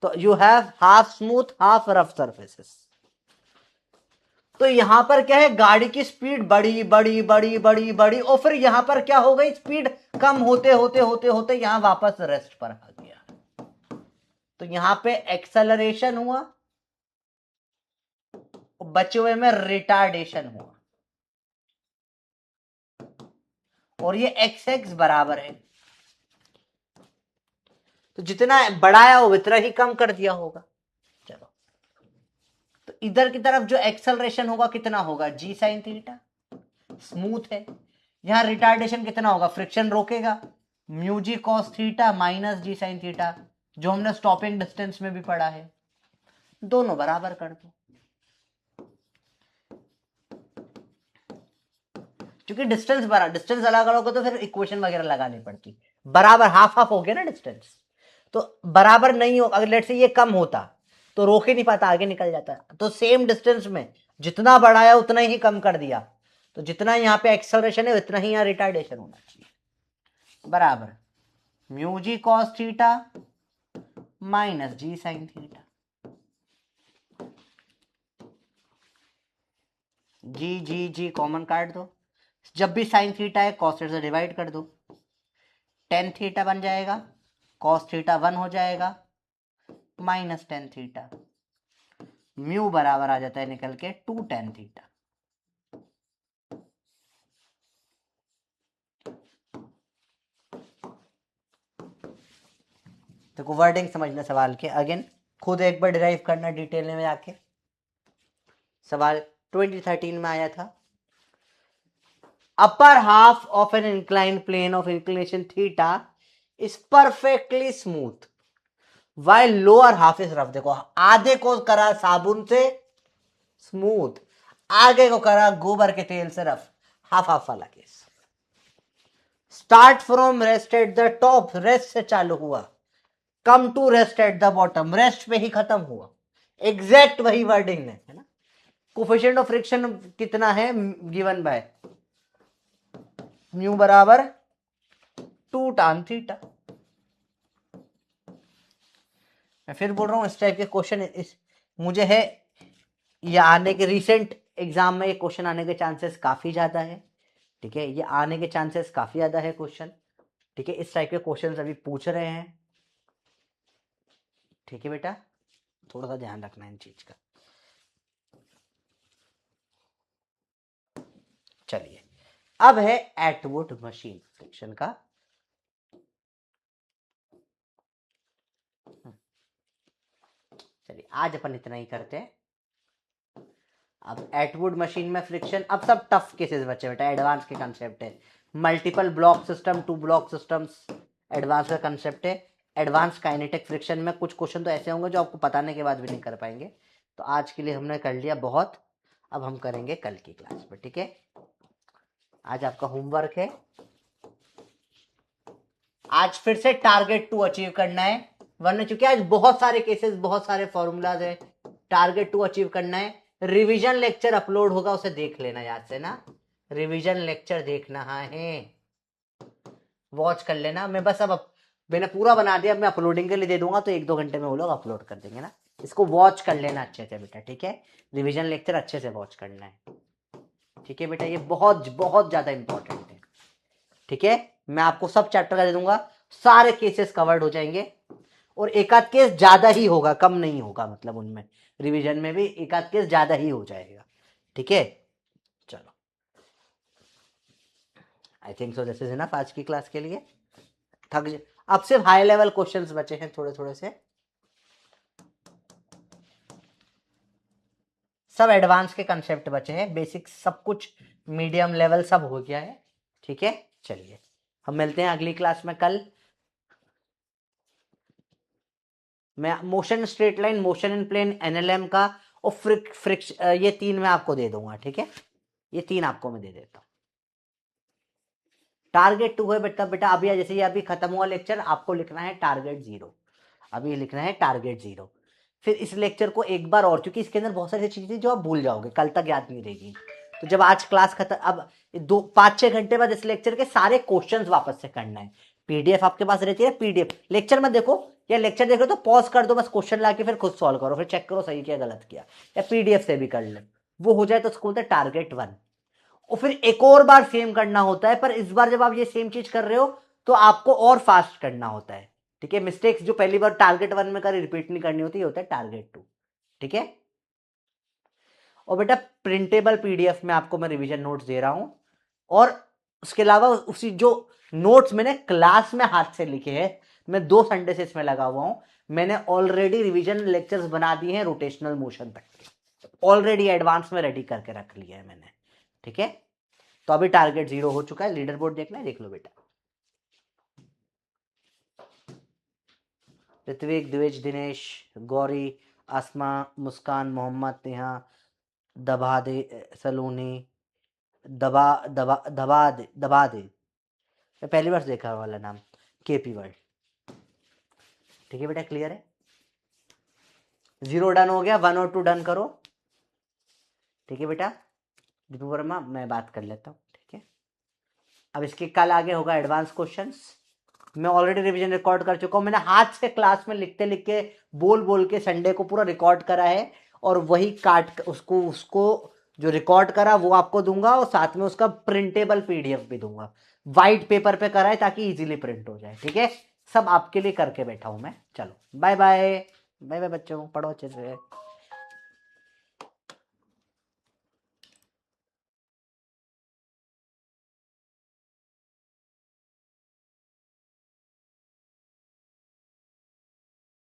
तो you have half smooth half rough surfaces. तो यहां पर क्या है, गाड़ी की स्पीड बड़ी बड़ी बड़ी बड़ी बड़ी, और फिर यहां पर क्या हो गई, स्पीड कम होते होते होते होते यहां वापस रेस्ट पर आ गया। तो यहां पे एक्सेलरेशन हुआ, बचे हुए में रिटार्डेशन हुआ, और ये एक्स एक्स बराबर है, तो जितना बढ़ाया हो उतना ही कम कर दिया होगा। चलो, तो इधर की तरफ जो एक्सेलरेशन होगा कितना होगा, जी साइन थीटा, स्मूथ है। यहां रिटार्डेशन कितना होगा, फ्रिक्शन रोकेगा, mu G cos theta minus G sine theta, जो हमने स्टॉपिंग डिस्टेंस में भी पढ़ा है। दोनों बराबर कर दो, क्योंकि डिस्टेंस अलग अलग हो तो फिर इक्वेशन वगैरह लगानी पड़ती। बराबर हाफ हाफ हो गया ना डिस्टेंस, तो बराबर नहीं हो, अगर लेट से ये कम होता तो रोक ही नहीं पाता, आगे निकल जाता। तो सेम डिस्टेंस में जितना बढ़ाया उतना ही कम कर दिया, तो जितना यहाँ पे एक्सेलरेशन है उतना ही यहाँ रिटार्डेशन होना चाहिए। बराबर mu G cos theta minus G sine theta, जी जी जी कॉमन काट दो, जब भी साइन थीटा है कॉस थीटा से डिवाइड कर दो, टेन थीटा बन जाएगा, कॉस थीटा 1 हो जाएगा, माइनस टेन थीटा, म्यू बराबर आ जाता है निकल के 2 टेन थीटा। देखो वर्डिंग समझना सवाल के, अगेन खुद एक बार डिराइव करना डिटेल में आके। सवाल 2013 में आया था, upper half of an incline plane of inclination theta is perfectly smooth while lower half is rough. देखो आधे को करा साबुन से स्मूथ, आगे को करा गोबर के तेल से रफ, हाफ हाफ वाला केस। Start from rest at the top, rest से चालू हुआ, come to rest at the bottom, rest पे ही खत्म हुआ। एग्जैक्ट वही वर्डिंग है ना। कोफिशिएंट ऑफ फ्रिक्शन कितना है गिवन बाय म्यू बराबर 2 tan थीटा। मैं फिर बोल रहा हूं इस टाइप के क्वेश्चन इस मुझे है ये आने के रिसेंट एग्जाम में ये क्वेश्चन आने के चांसेस काफी ज्यादा है। ठीक है, ये आने के चांसेस काफी ज्यादा है क्वेश्चन। ठीक है, इस टाइप के क्वेश्चन अभी पूछ रहे हैं। ठीक है बेटा, थोड़ा सा ध्यान रखना इन चीज का। चलिए अब है एटवुड मशीन फ्रिक्शन का। चलिए आज अपन इतना ही करते हैं। अब एटवुड मशीन में फ्रिक्शन, अब सब टफ केसेस बचे बेटा, एडवांस के कंसेप्ट है। Multiple block system, 2 block systems advance का कंसेप्ट है। एडवांस काइनेटिक फ्रिक्शन में कुछ क्वेश्चन तो ऐसे होंगे जो आपको बताने के बाद भी नहीं कर पाएंगे। तो आज के लिए हमने कर लिया बहुत, अब हम करेंगे कल की क्लास में। ठीक है, आज आपका होमवर्क है, आज फिर से टारगेट 2 अचीव करना है, वरना चूंकि आज बहुत सारे केसेस, बहुत सारे फॉर्मूलाज है, टारगेट 2 अचीव करना है। रिवीजन लेक्चर अपलोड होगा, उसे देख लेना याद से ना, रिवीजन लेक्चर देखना है, वॉच कर लेना। मैं बस अब मैंने पूरा बना दिया, मैं अपलोडिंग के लिए दे दूंगा तो 1-2 घंटे में वो लोग अपलोड कर देंगे ना। इसको वॉच कर लेना अच्छे से बेटा। ठीक है, रिवीजन लेक्चर अच्छे से वॉच करना है। ठीक है बेटा, ये बहुत बहुत ज्यादा इंपॉर्टेंट है। ठीक है, मैं आपको सब चैप्टर का दे दूंगा, सारे केसेस कवर्ड हो जाएंगे, और एक आध केस ज्यादा ही होगा, कम नहीं होगा, मतलब उनमें रिवीजन में भी एक आध केस ज्यादा ही हो जाएगा। ठीक है, चलो I think so this is enough आज की क्लास के लिए। अब सिर्फ हाई लेवल क्वेश्चंस बचे हैं थोड़े थोड़े से, सब एडवांस के कंसेप्ट बचे हैं, बेसिक सब कुछ मीडियम लेवल सब हो गया है। ठीक है, चलिए हम मिलते हैं अगली क्लास में कल। मैं motion straight line, motion in plane, NLM का और फ्रिक्शन, ये 3 मैं आपको दे दूंगा। ठीक है, ये 3 आपको मैं दे देता हूं। टारगेट 2 है बेटा अभी जैसे ये अभी खत्म हुआ लेक्चर, आपको लिखना है टारगेट 0, अभी लिखना है टारगेट 0। फिर इस लेक्चर को एक बार और, क्योंकि इसके अंदर बहुत सारी चीजें जो आप भूल जाओगे, कल तक याद नहीं रहेगी। तो जब आज क्लास खत्म, अब 5-6 घंटे बाद इस लेक्चर के सारे क्वेश्चंस वापस से करना है। पीडीएफ आपके पास रहती है, पीडीएफ लेक्चर में देखो, या लेक्चर देख रहे हो तो पॉज कर दो, बस क्वेश्चन लाके फिर खुद सॉल्व करो, फिर चेक करो सही किया गलत किया, या पीडीएफ से भी कर लो। वो हो जाए तो उसको बोलते हैं टारगेट 1। और फिर एक और बार सेम करना होता है, पर इस बार जब आप ये सेम चीज कर रहे हो तो आपको और फास्ट करना होता है। ठीक है, मिस्टेक्स जो पहली बार टारगेट 1 में करी रिपीट नहीं करनी होती, होता है टारगेट 2। ठीक है, और बेटा प्रिंटेबल पीडीएफ में आपको मैं रिवीजन नोट्स दे रहा हूं, और उसके अलावा उसी जो नोट्स मैंने क्लास में हाथ से लिखे हैं, मैं 2 संडे से इसमें लगा हुआ हूं, मैंने ऑलरेडी रिवीजन लेक्चर्स बना दिए हैं रोटेशनल मोशन तक के, ऑलरेडी एडवांस में रेडी करके रख लिया है मैंने। ठीक है, तो अभी टारगेट 0 हो चुका है। लीडर बोर्ड देखना है, देख लो बेटा। ऋत्विक, द्विज, दिनेश, गौरी, आसमा, मुस्कान, मोहम्मद, नेहा, दबा दे, सलोनी, दबा दबा दबा दे, दबा दे, मैं पहली बार देखा वाला नाम, केपी वर्ल्ड। ठीक है बेटा, क्लियर है। 0 डन हो गया, 1 और 2 डन करो। ठीक है बेटा, दीपू वर्मा मैं बात कर लेता हूँ। ठीक है, अब इसके कल आगे होगा एडवांस क्वेश्चंस। मैं ऑलरेडी रिवीजन रिकॉर्ड कर चुका हूं, मैंने हाथ से क्लास में लिखते लिख के बोल बोल के संडे को पूरा रिकॉर्ड करा है, और वही काट उसको उसको जो रिकॉर्ड करा वो आपको दूंगा और साथ में उसका प्रिंटेबल पीडीएफ भी दूंगा। व्हाइट पेपर पे करा है ताकि इजीली प्रिंट हो जाए, ठीक है। सब आपके लिए करके बैठा हूं मैं। चलो बाय बाय। बाय बाय बच्चों, पढ़ो अच्छे से।